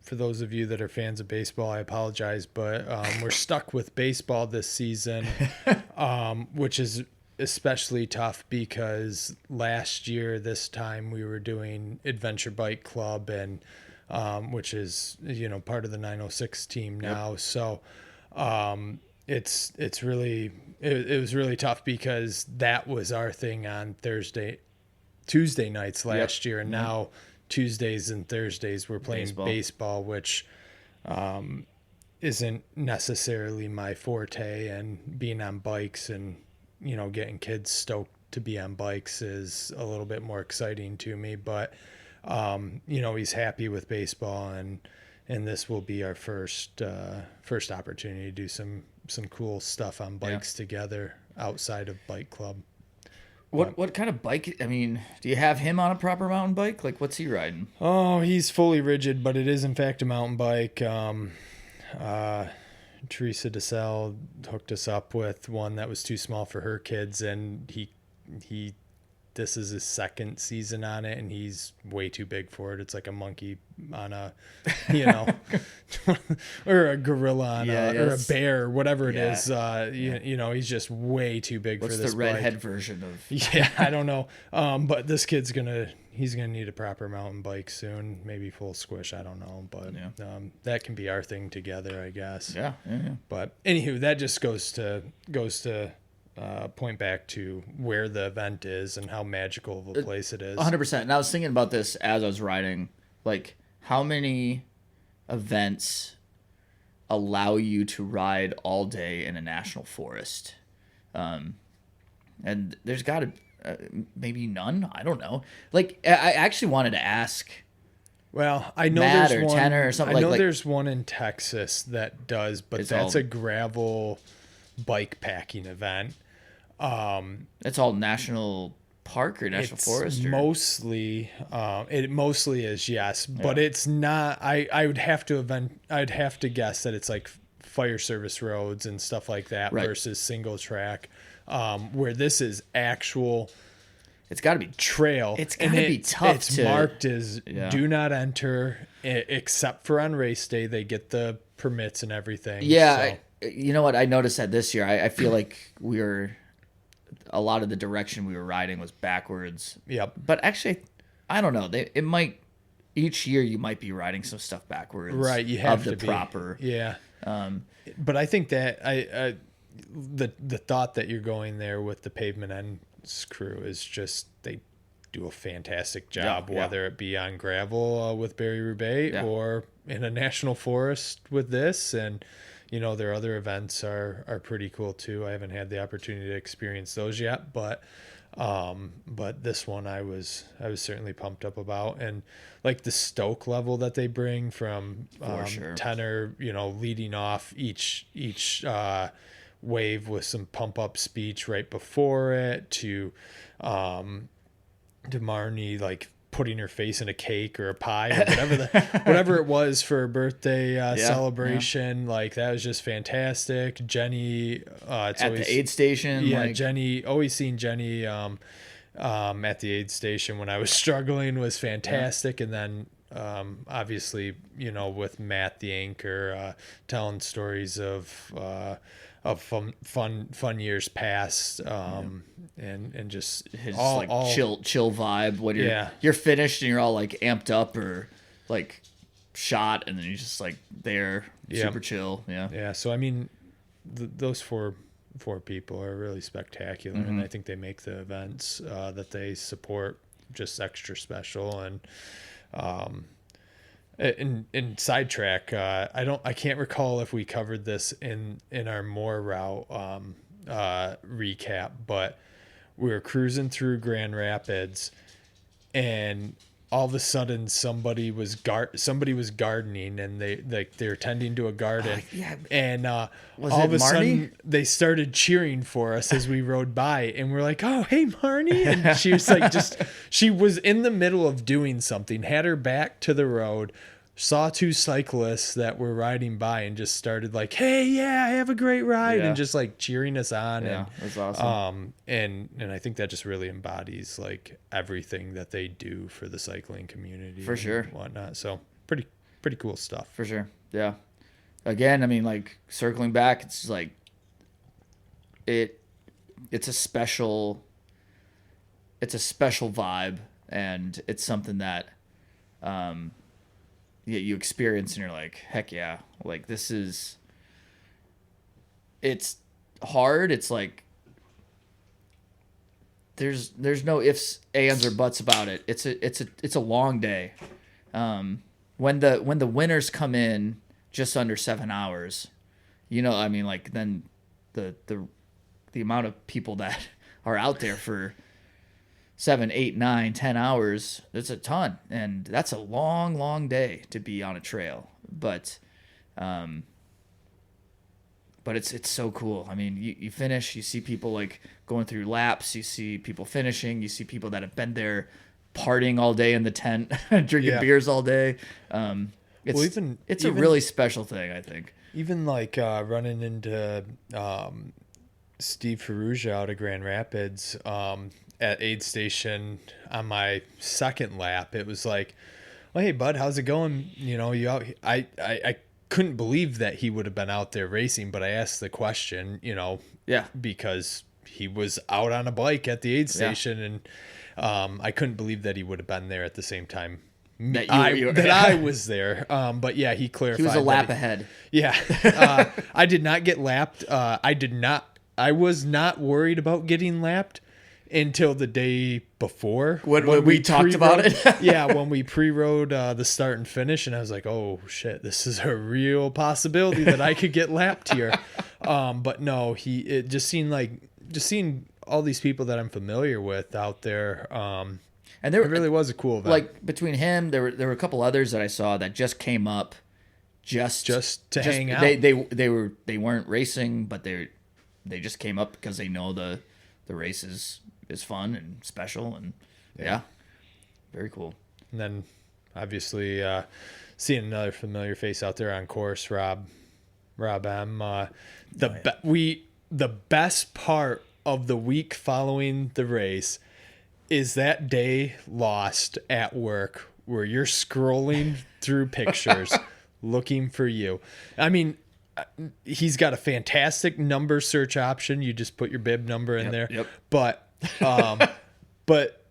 For those of you that are fans of baseball, I apologize, but we're stuck with baseball this season, which is especially tough because last year this time we were doing Adventure Bike Club, and which is part of the 906 team now. Yep. So it was really tough because that was our thing on Tuesday nights last year, and now Tuesdays and Thursdays we're playing baseball, which isn't necessarily my forte, and being on bikes and getting kids stoked to be on bikes is a little bit more exciting to me. But he's happy with baseball, and this will be our first opportunity to do some cool stuff on bikes together outside of bike club. What kind of bike? I mean, do you have him on a proper mountain bike? Like, what's he riding? Oh, he's fully rigid, but it is in fact a mountain bike. Teresa DeSalle hooked us up with one that was too small for her kids, and he this is his second season on it, and he's way too big for it. It's like a monkey on a, or a gorilla on or a bear, whatever it is. He's just way too big for this bike. What's the redhead version of? Yeah, I don't know. But this kid's he's gonna need a proper mountain bike soon, maybe full squish. I don't know, but that can be our thing together, I guess. Yeah. But anywho, that just goes to point back to where the event is and how magical of a place it is. 100%. And I was thinking about this as I was riding, like how many events allow you to ride all day in a national forest? And there's got to maybe none. I don't know. Like I actually wanted to ask. Well, I know Matt there's or one. Tanner or something. I know there's one in Texas that does, but that's a gravel bike packing event. It's all national park or national forest? Or? It mostly is, yes, but it's not. I'd have to guess that it's like fire service roads and stuff like that versus single track, where this is actual. It's got to be trail. It's got to be tough. It's marked as do not enter, except for on race day. They get the permits and everything. Yeah, so. You know what I noticed that this year. I feel like a lot of the direction we were riding was backwards. Yep. But actually, I don't know. It might each year you might be riding some stuff backwards. Right. You have to be proper. Yeah. But I think that the thought that you're going there with the Pavement Ends crew is just they do a fantastic job, whether it be on gravel with Barry Roubaix or in a national forest with this. And their other events are pretty cool too. I haven't had the opportunity to experience those yet, but this one I was certainly pumped up about, and like the stoke level that they bring from Tenor, leading off each wave with some pump up speech right before it to Marnie like putting her face in a cake or a pie or whatever it was for a birthday celebration. Yeah. Like that was just fantastic. Jenny, at the aid station. Yeah. Jenny, always seen Jenny, at the aid station when I was struggling was fantastic. Yeah. And then, obviously, with Matt, the anchor, telling stories of fun years past, and just his chill vibe when you're finished and you're all like amped up or like shot, and then you're just like there, super chill. Yeah. So I mean, those four people are really spectacular, and I think they make the events that they support just extra special. And in sidetrack, I can't recall if we covered this in our Moore route recap, but we were cruising through Grand Rapids, and all of a sudden somebody was gardening, and they're tending to a garden. And all of a sudden they started cheering for us as we rode by, and we're like, "Oh, hey, Marnie!" And she was like, she was in the middle of doing something, had her back to the road, saw two cyclists that were riding by, and just started like, "Hey, yeah, have a great ride," and just like cheering us on. Yeah, that's awesome. And I think that just really embodies like everything that they do for the cycling community, for sure, and whatnot. So pretty cool stuff, for sure. Yeah. Again, I mean, like circling back, it's like it's a special vibe, and it's something that you experience, and you're like, heck yeah, like it's hard. It's like there's no ifs, ands, or buts about it. It's a long day. When the winters come in just under 7 hours, I mean, like then the amount of people that are out there for 7, 8, 9, 10 hours, it's a ton. And that's a long, long day to be on a trail. But it's so cool. I mean, you finish, you see people like going through laps, you see people finishing, you see people that have been there partying all day in the tent, drinking beers all day. It's a really special thing, I think. Even like running into Steve Ferrugia out of Grand Rapids, at aid station on my second lap, it was like, "Well, hey bud, how's it going? You out?" I couldn't believe that he would have been out there racing, but I asked the question, because he was out on a bike at the aid station, and I couldn't believe that he would have been there at the same time that I was there. But yeah, he clarified. He was a lap ahead. Yeah. I did not get lapped. I was not worried about getting lapped until the day before when we talked about it. Yeah, when we pre-rode the start and finish, and I was like, "Oh shit, this is a real possibility that I could get lapped here." But no, it just seeing all these people that I'm familiar with out there. And it really was a cool event. Like between him, there were a couple others that I saw that just came up just to hang out. They weren't racing, but they just came up because they know the race is fun and special, and yeah, very cool. And then obviously seeing another familiar face out there on course, Rob M. The best part of the week following the race is that day lost at work where you're scrolling through pictures looking for you. I mean, he's got a fantastic number search option. You just put your bib number in there. Yep. But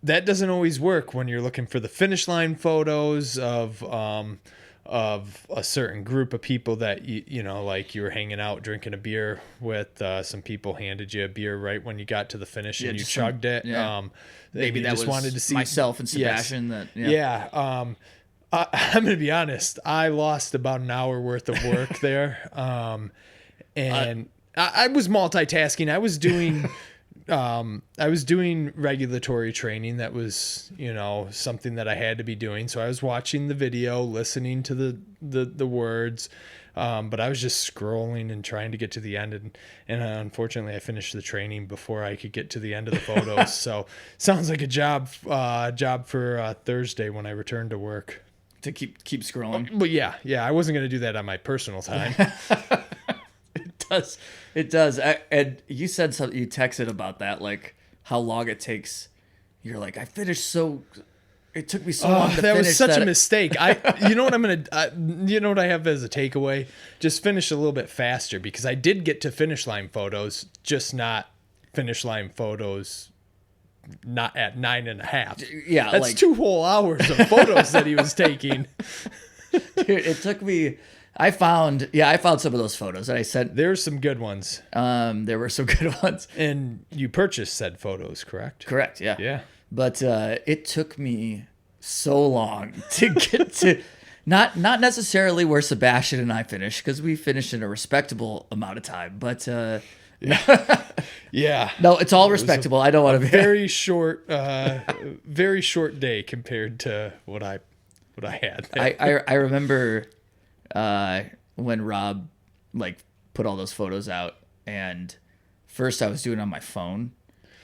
that doesn't always work when you're looking for the finish line photos of a certain group of people that like you were hanging out drinking a beer with. Some people handed you a beer right when you got to the finish, and you chugged it. Yeah. Maybe that just wanted to see myself and Sebastian. Yes. I'm going to be honest. I lost about an hour worth of work there. And I was multitasking. I was doing regulatory training. That was, something that I had to be doing. So I was watching the video, listening to the words. But I was just scrolling and trying to get to the end. And unfortunately I finished the training before I could get to the end of the photos. So sounds like a job for Thursday when I return to work. To keep scrolling. But yeah, I wasn't going to do that on my personal time. It does. And you said something, you texted about that, like how long it takes. You're like, it took me so long to finish. That was such a mistake. You know what I have as a takeaway? Just finish a little bit faster, because I did get to finish line photos, just not finish line photos not at 9.5. Yeah, that's like 2 whole hours of photos that he was taking. Dude, it took me. I found some of those photos that I sent. There's some good ones. There were some good ones. And you purchased said photos, correct? Correct. Yeah. Yeah. But it took me so long to get to not necessarily where Sebastian and I finished, because we finished in a respectable amount of time, but Yeah. No, it's all respectable. I don't want to be Very short day compared to what I had. I remember when Rob like put all those photos out, and first I was doing it on my phone,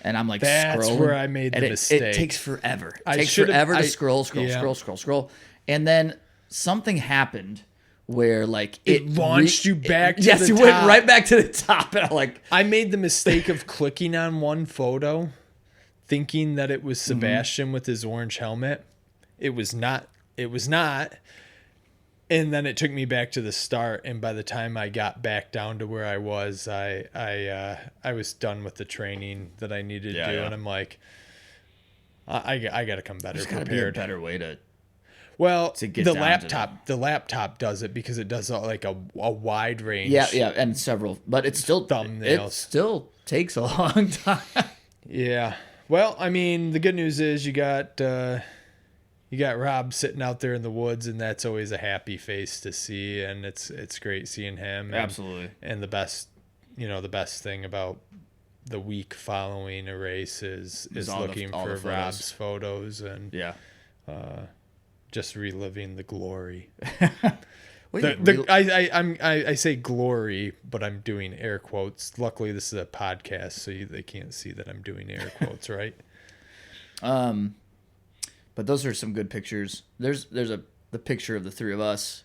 and I'm like That's scrolling. where I made the mistake. It takes forever. It I takes should've- forever to I- scroll, yeah. and then something happened where like It launched you back to yes, the you top. went right back to the top, and I'm like, I made the mistake of clicking on one photo, thinking that it was Sebastian with his orange helmet. It was not. And then it took me back to the start. And by the time I got back down to where I was, I was done with the training that I needed to do. Yeah. And I'm like, I got to come better there's got to be a prepared. better way to. Well, get the down to laptop does it because it does like a wide range. Yeah, and several, but it's still Thumbnails. It still takes a long time. Yeah. Well, I mean, the good news is you got Rob sitting out there in the woods, and that's always a happy face to see, and it's great seeing him. And, Absolutely. And the best thing about the week following a race is looking for Rob's photos and Yeah. just reliving the glory. Well, I say glory, but I'm doing air quotes. Luckily, this is a podcast, so they can't see that I'm doing air quotes, right? But those are some good pictures. There's the picture of the three of us.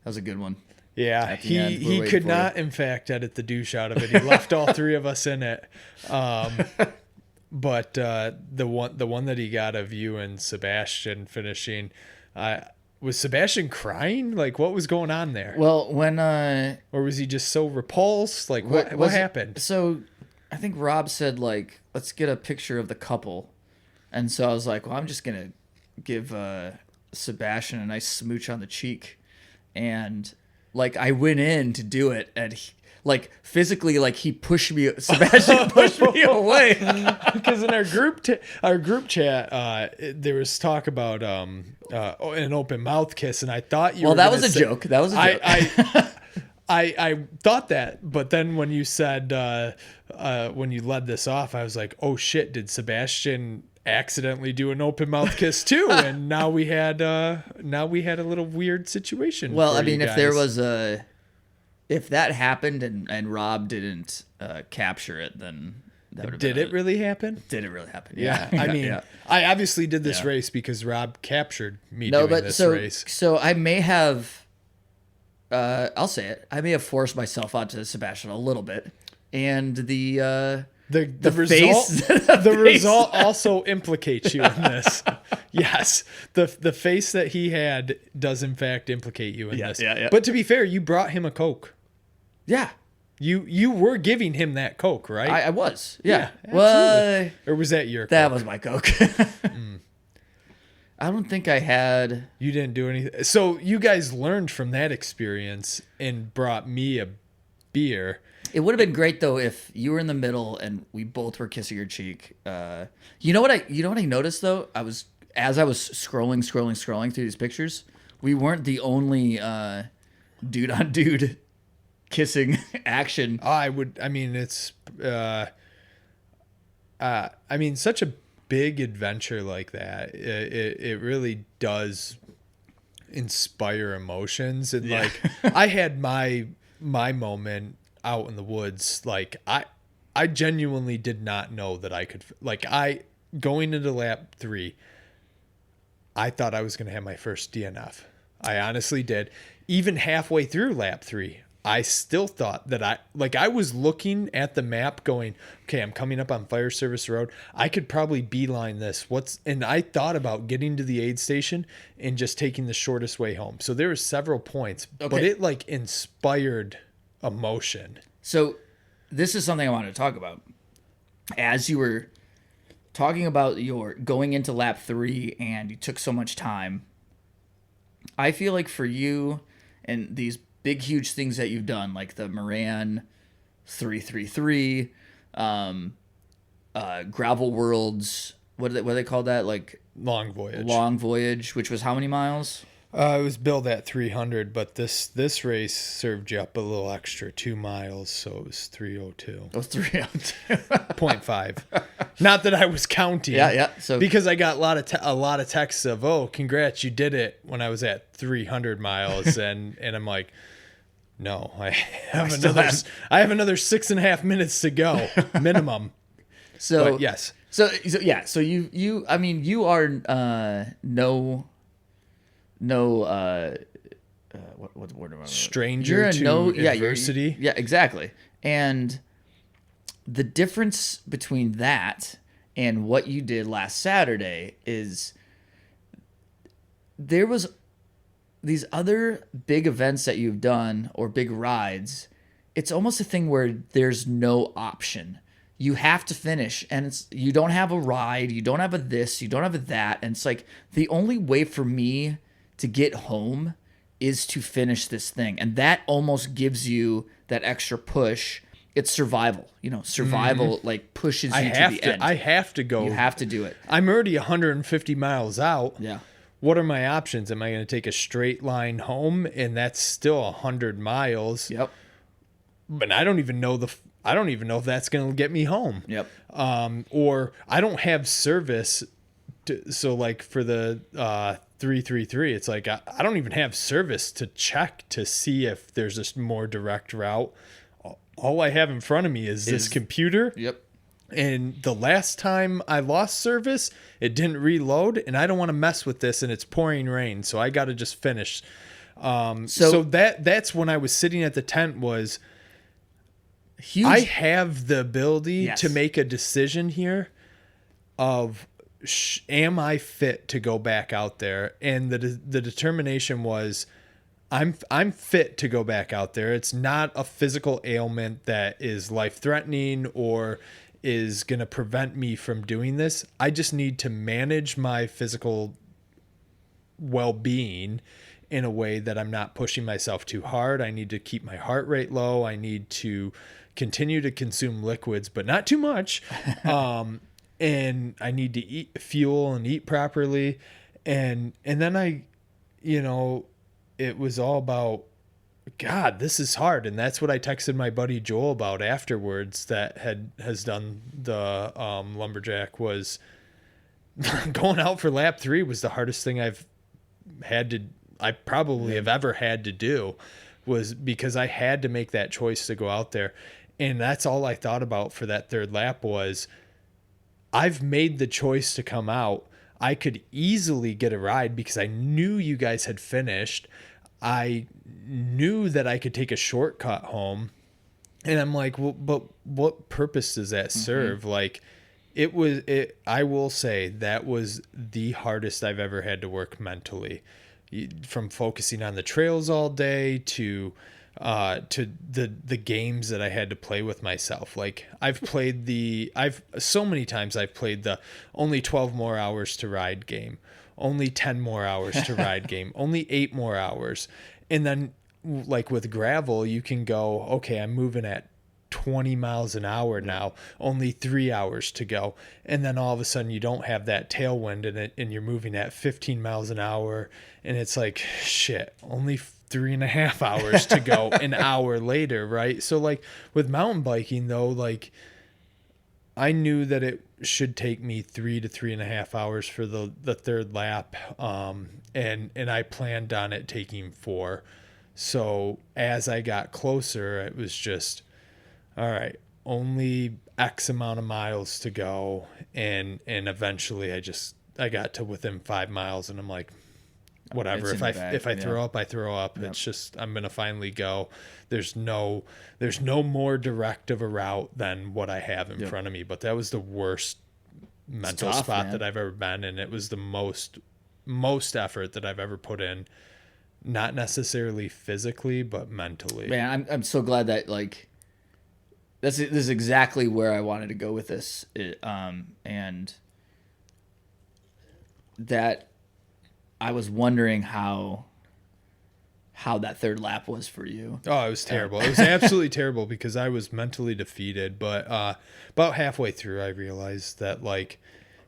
That was a good one. Yeah, At the end, we're he waiting could for not, in fact, edit the douche out of it. He left all three of us in it. But the one that he got of you and Sebastian finishing, was Sebastian crying? Like, what was going on there? Well, when Or was he just so repulsed? Like, what happened? So, I think Rob said like, let's get a picture of the couple, and so I was like, well, I'm just gonna give Sebastian a nice smooch on the cheek, and like I went in to do it, and like physically, like he pushed me. Sebastian pushed me away Because in our group chat, there was talk about an open mouth kiss, and I thought you. Well, were that gonna was a joke. That was a joke. I thought that, but then when you said when you led this off, I was like, oh shit, did Sebastian accidentally do an open mouth kiss too? And now we had a little weird situation. Well, for I mean, you if there guys. was if that happened and Rob didn't capture it, then that would have Did it really happen? Did it really happen? Yeah, I mean, yeah. I obviously did this Yeah. race because Rob captured me No, doing but this so race. so I may have. I'll say it. I may have forced myself onto Sebastian a little bit, and the result face- the face. result also implicates you in this. Yes, the face that he had does in fact implicate you in this. Yeah. But to be fair, you brought him a Coke. yeah, You were giving him that Coke, right? I was yeah. Yeah, Well, or was that your that Coke? was my Coke. I don't think I had. You didn't do anything. So you guys learned from that experience and brought me a beer. It would have been great though if you were in the middle and we both were kissing your cheek. You know what I noticed though? As I was scrolling through these pictures, we weren't the only dude on dude kissing action. I mean, it's such a big adventure like that. It really does inspire emotions, and like I had my moment out in the woods. Like I genuinely did not know that I could, like, going into lap 3, I thought I was going to have my first DNF. I honestly did. Even halfway through lap 3, I still thought that I was looking at the map going, okay, I'm coming up on Fire Service Road. I could probably beeline this. And I thought about getting to the aid station and just taking the shortest way home. So there were several points, but it like inspired emotion. So this is something I wanted to talk about. As you were talking about your going into lap 3 and you took so much time, I feel like for you and these big, huge things that you've done, like the Moran 333, Gravel Worlds, what do they call that? Like Long voyage. Long Voyage, which was how many miles? It was billed at 300, but this race served you up a little extra 2 miles, so it was 302. Oh, 302. 0.5. Not that I was counting. Yeah. So because I got a lot of texts of, "Oh, congrats, you did it," when I was at 300 miles, and I'm like, no, I have another 6.5 minutes to go minimum. So but yes. So you I mean, you are what the word am I? Stranger to adversity. Yeah, exactly. And the difference between that and what you did last Saturday is there was these other big events that you've done or big rides. It's almost a thing where there's no option. You have to finish, and you don't have a ride, you don't have a this, you don't have a that, and it's like the only way for me to get home is to finish this thing, and that almost gives you that extra push. It's survival, survival like pushes you to the end. I have to go. You have to do it. I'm already 150 miles out. Yeah. What are my options? Am I going to take a straight line home, and that's still 100 miles? Yep. But I don't even know if that's going to get me home. Yep. Or I don't have service. So like for the 333, it's like I don't even have service to check to see if there's a more direct route. All I have in front of me is this computer. Yep. And the last time I lost service, it didn't reload, and I don't want to mess with this, and it's pouring rain, so I got to just finish. So that's when I was sitting at the tent was huge. I have the ability to make a decision here of am I fit to go back out there? And the determination was I'm fit to go back out there. It's not a physical ailment that is life-threatening or is going to prevent me from doing this. I just need to manage my physical well-being in a way that I'm not pushing myself too hard. I need to keep my heart rate low. I need to continue to consume liquids, but not too much. And I need to eat fuel and eat properly. And then it was all about, God, this is hard. And that's what I texted my buddy Joel about afterwards that has done the Lumberjack, was going out for lap 3 was the hardest thing I probably have ever had to do, was because I had to make that choice to go out there. And that's all I thought about for that third lap was I've made the choice to come out. I could easily get a ride because I knew you guys had finished. I knew that I could take a shortcut home, and I'm like, well, but what purpose does that serve? Like I will say that was the hardest I've ever had to work mentally, from focusing on the trails all day to the games that I had to play with myself. Like so many times I've played the only 12 more hours to ride game, only 10 more hours to ride game, only 8 more hours. And then like with gravel, you can go, okay, I'm moving at 20 miles an hour now, only 3 hours to go. And then all of a sudden you don't have that tailwind in it, and you're moving at 15 miles an hour. And it's like, shit, only 3.5 hours to go an hour later. Right. So like with mountain biking though, like I knew that it should take me 3 to 3.5 hours for the third lap. And I planned on it taking 4. So as I got closer, it was just, all right, only X amount of miles to go. And eventually I got to within 5 miles, and I'm like, whatever. If I throw up, I throw up. Yep. It's just, I'm going to finally go. There's no more direct of a route than what I have in front of me. But that was the worst mental spot that I've ever been in. It was the most effort that I've ever put in, not necessarily physically, but mentally. Man, I'm so glad that like this is exactly where I wanted to go with this. And that I was wondering how that third lap was for you. Oh, it was terrible. It was absolutely terrible because I was mentally defeated. But about halfway through, I realized that like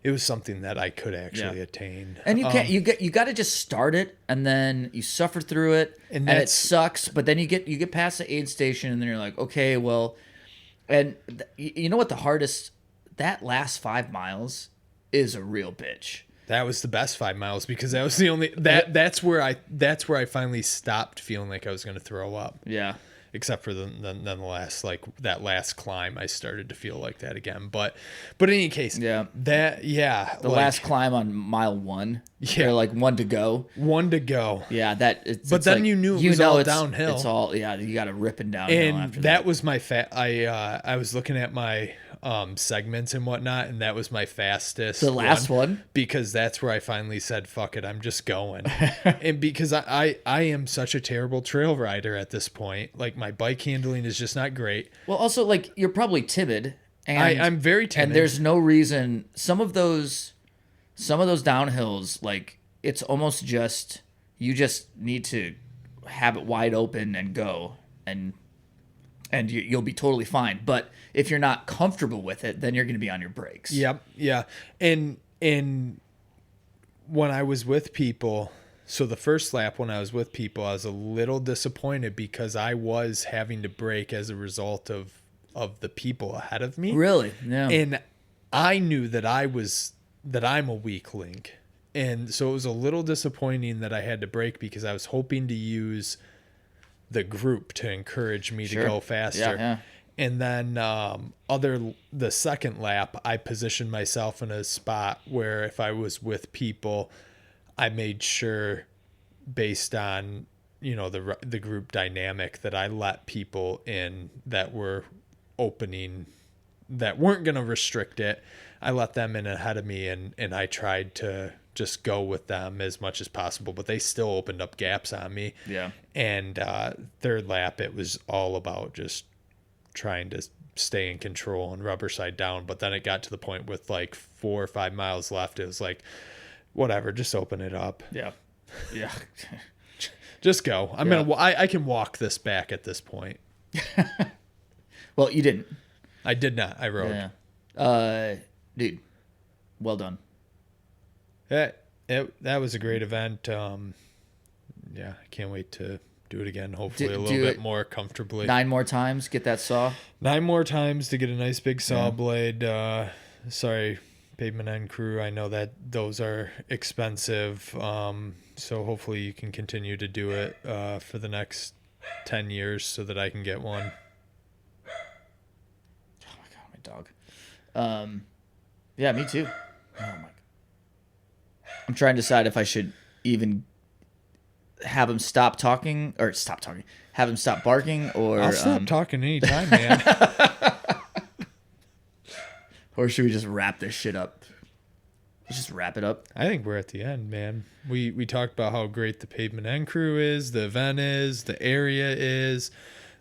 it was something that I could actually attain. And you got to just start it, and then you suffer through it, and it sucks. But then you get past the aid station, and then you're like, okay, well, and you know what that last 5 miles is a real bitch. That was the best 5 miles because that was the only that's where I finally stopped feeling like I was going to throw up. Yeah. Except for the last, like, that last climb, I started to feel like that again. But in any case, the last climb on mile 1, or like 1 to go. 1 to go. Yeah, but then like, you knew it was all downhill. It's all you got to rip it downhill. And after that was my I was looking at my segments and whatnot, and that was my fastest. The last one? Because that's where I finally said, "Fuck it, I'm just going." And because I am such a terrible trail rider at this point, like my bike handling is just not great. Well, also like you're probably timid, and I'm very timid, and there's no reason. Some of those downhills, like it's almost just you just need to have it wide open and go, and you'll be totally fine. But if you're not comfortable with it, then you're going to be on your brakes. Yep. Yeah. And when I was with people, so the first lap when I was with people, I was a little disappointed because I was having to brake as a result of the people ahead of me. Really? Yeah. And I knew that I'm a weak link. And so it was a little disappointing that I had to brake because I was hoping to use the group to encourage me to go faster. Yeah. And then the second lap, I positioned myself in a spot where if I was with people, I made sure, based on the group dynamic, that I let people in that were opening, that weren't going to restrict it. I let them in ahead of me, and I tried to just go with them as much as possible, but they still opened up gaps on me. Yeah. And third lap, it was all about just trying to stay in control and rubber side down. But then it got to the point with like 4 or 5 miles left. It was like, whatever, just open it up. Yeah. Yeah. Just go. I can walk this back at this point. Well, you didn't. I did not. I rode. Yeah. Dude, well done. That was a great event. I can't wait to do it again. Hopefully a little bit more comfortably. 9 more times, get that saw. 9 more times to get a nice big saw blade. Sorry, Pavement End crew. I know that those are expensive. So hopefully you can continue to do it for the next 10 years so that I can get one. Oh my God, my dog. Yeah, me too. Oh my God. I'm trying to decide if I should even have him stop talking, have him stop barking, or I'll stop talking anytime, man. Or should we just wrap this shit up? Let's just wrap it up. I think we're at the end, man. We talked about how great the Pavement End crew is, the event is, the area is,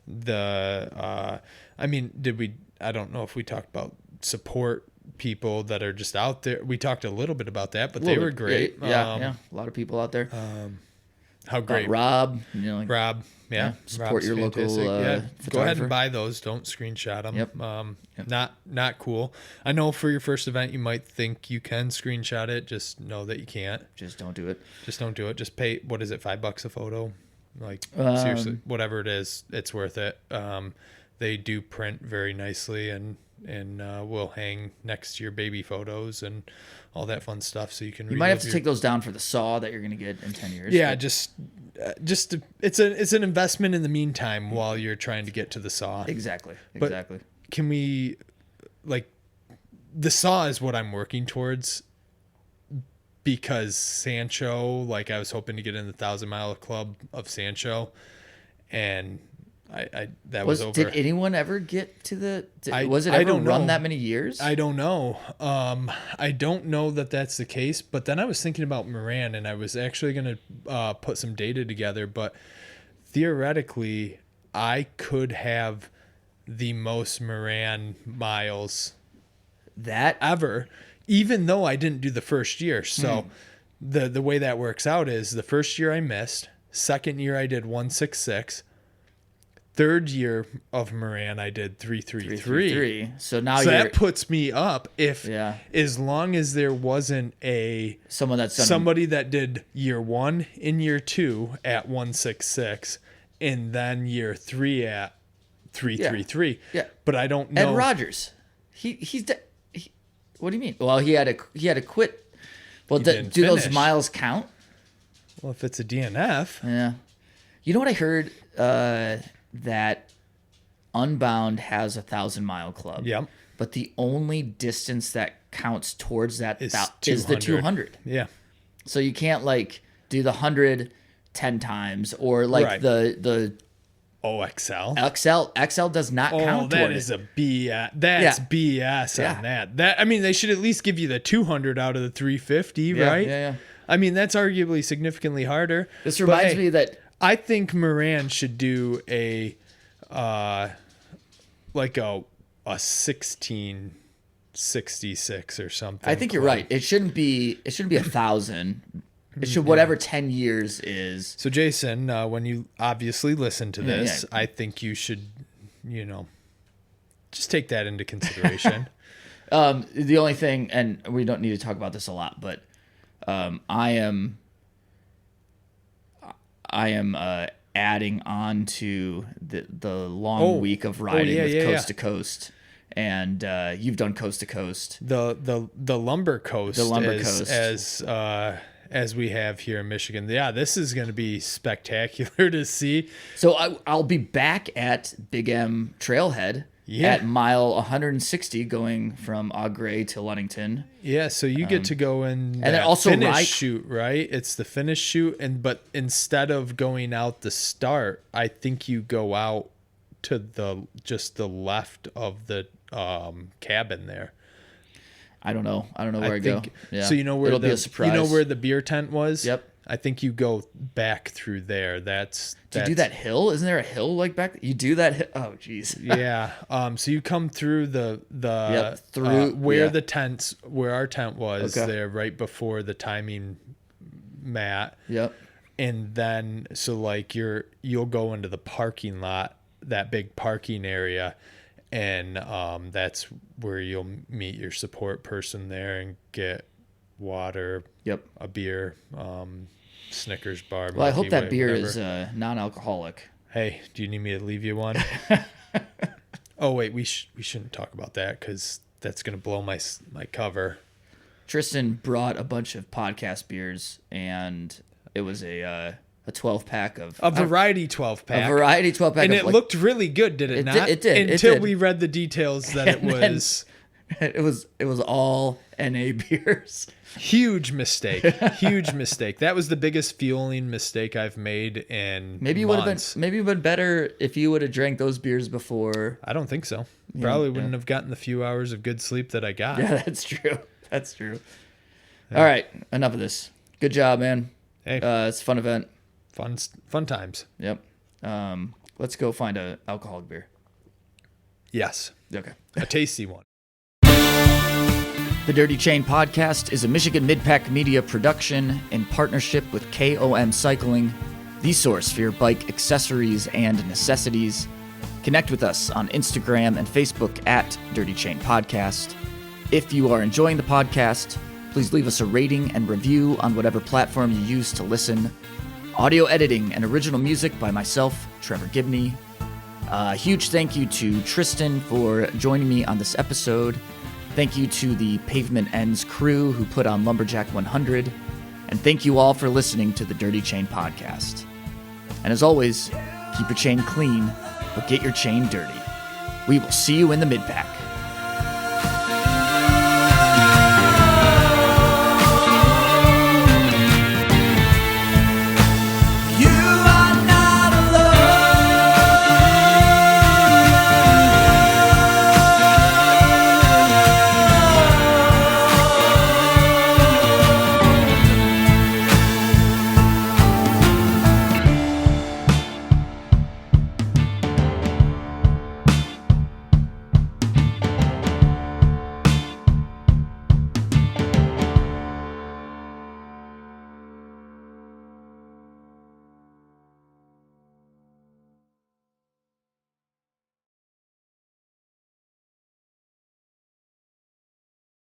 I don't know if we talked about support people that are just out there. We talked a little bit about that, but they were great. Yeah. A lot of people out there. How great. Rob. Rob. Yeah. Support Rob's your fantastic. local photographer. Go ahead and buy those. Don't screenshot them. Yep. Not cool. I know for your first event, you might think you can screenshot it. Just know that you can't. Just don't do it. Just don't do it. Just pay, what is it, $5 a photo? Like, seriously, whatever it is, it's worth it. They do print very nicely and we'll hang next to your baby photos and all that fun stuff, so you can. You might have to take those down for the saw that you're going to get in 10 years. Yeah, it's an investment in the meantime while you're trying to get to the saw. Exactly. But can we, like, the saw is what I'm working towards, because Sancho, like, I was hoping to get in the 1,000 Mile Club of Sancho, and that was over. Did anyone ever get to was it ever run that many years? I don't know. I don't know that that's the case. But then I was thinking about Moran, and I was actually going to put some data together. But theoretically, I could have the most Moran miles that ever, even though I didn't do the first year. So the way that works out is the first year I missed. Second year I did 166. third year of Moran, I did 333. So now So that puts me up as long as there wasn't somebody that did year 1 and year 2 at 166 and then year 3 at 333. Yeah. But I don't know. Ed Rogers. What do you mean? Well, he had to quit. Well, do those miles count? Well, if it's a DNF. Yeah. You know what I heard? That Unbound has 1,000-mile club. Yep. But the only distance that counts towards that is the 200. 200. Yeah. So you can't do the 100 10 times or the XL does not count. That is a BS. That's BS on that. They should at least give you the 200 out of the 350, right? Yeah. I mean, that's arguably significantly harder. This reminds me that I think Moran should do a 1666 or something. I think you're right. It shouldn't be 1,000. It should whatever 10 years is. So Jason, when you obviously listen to this, I think you should, just take that into consideration. The only thing, and we don't need to talk about this a lot, but I am adding on to the long week of riding with Coast to Coast, and you've done Coast to Coast. The Lumber Coast. The Lumber Coast, as we have here in Michigan. Yeah, this is going to be spectacular to see. So I'll be back at Big M Trailhead. At mile 160 going from Augrey to Ludington. Yeah, so you get to go in and then also finish shoot, right? It's the finish shoot, but instead of going out the start, I think you go out to the left of the cabin there. I don't know where I go. Yeah. So it'll be a surprise. You know where the beer tent was? Yep. I think you go back through there. Do you do that hill? Isn't there a hill back? You do that? Oh, geez. Yeah. So you come through where our tent was there right before the timing mat. Yep. And then you'll go into the parking lot, that big parking area, and that's where you'll meet your support person there and get water, a beer, Snickers bar. Well, I hope that beer is non-alcoholic. Hey, do you need me to leave you one? Oh wait, we shouldn't talk about that because that's gonna blow my cover. Tristan brought a bunch of podcast beers, and it was a 12-pack of a variety 12-pack. A variety 12-pack, and it looked really good, did it not? It did. Until we read the details that it was. It was all NA beers. Huge mistake. That was the biggest fueling mistake I've made in months. Maybe it would have been better if you would have drank those beers before. I don't think so. Probably wouldn't have gotten the few hours of good sleep that I got. Yeah, that's true. Yeah. All right, enough of this. Good job, man. Hey, it's a fun event. Fun times. Yep. Let's go find a alcoholic beer. Yes. Okay. A tasty one. The Dirty Chain Podcast is a Michigan Midpack Media production in partnership with KOM Cycling, the source for your bike accessories and necessities. Connect with us on Instagram and Facebook at Dirty Chain Podcast. If you are enjoying the podcast, please leave us a rating and review on whatever platform you use to listen. Audio editing and original music by myself, Trevor Gibney. A huge thank you to Tristan for joining me on this episode. Thank you to the Pavement Ends crew who put on Lumberjack 100. And thank you all for listening to the Dirty Chain Podcast. And as always, keep your chain clean, but get your chain dirty. We will see you in the Midpack.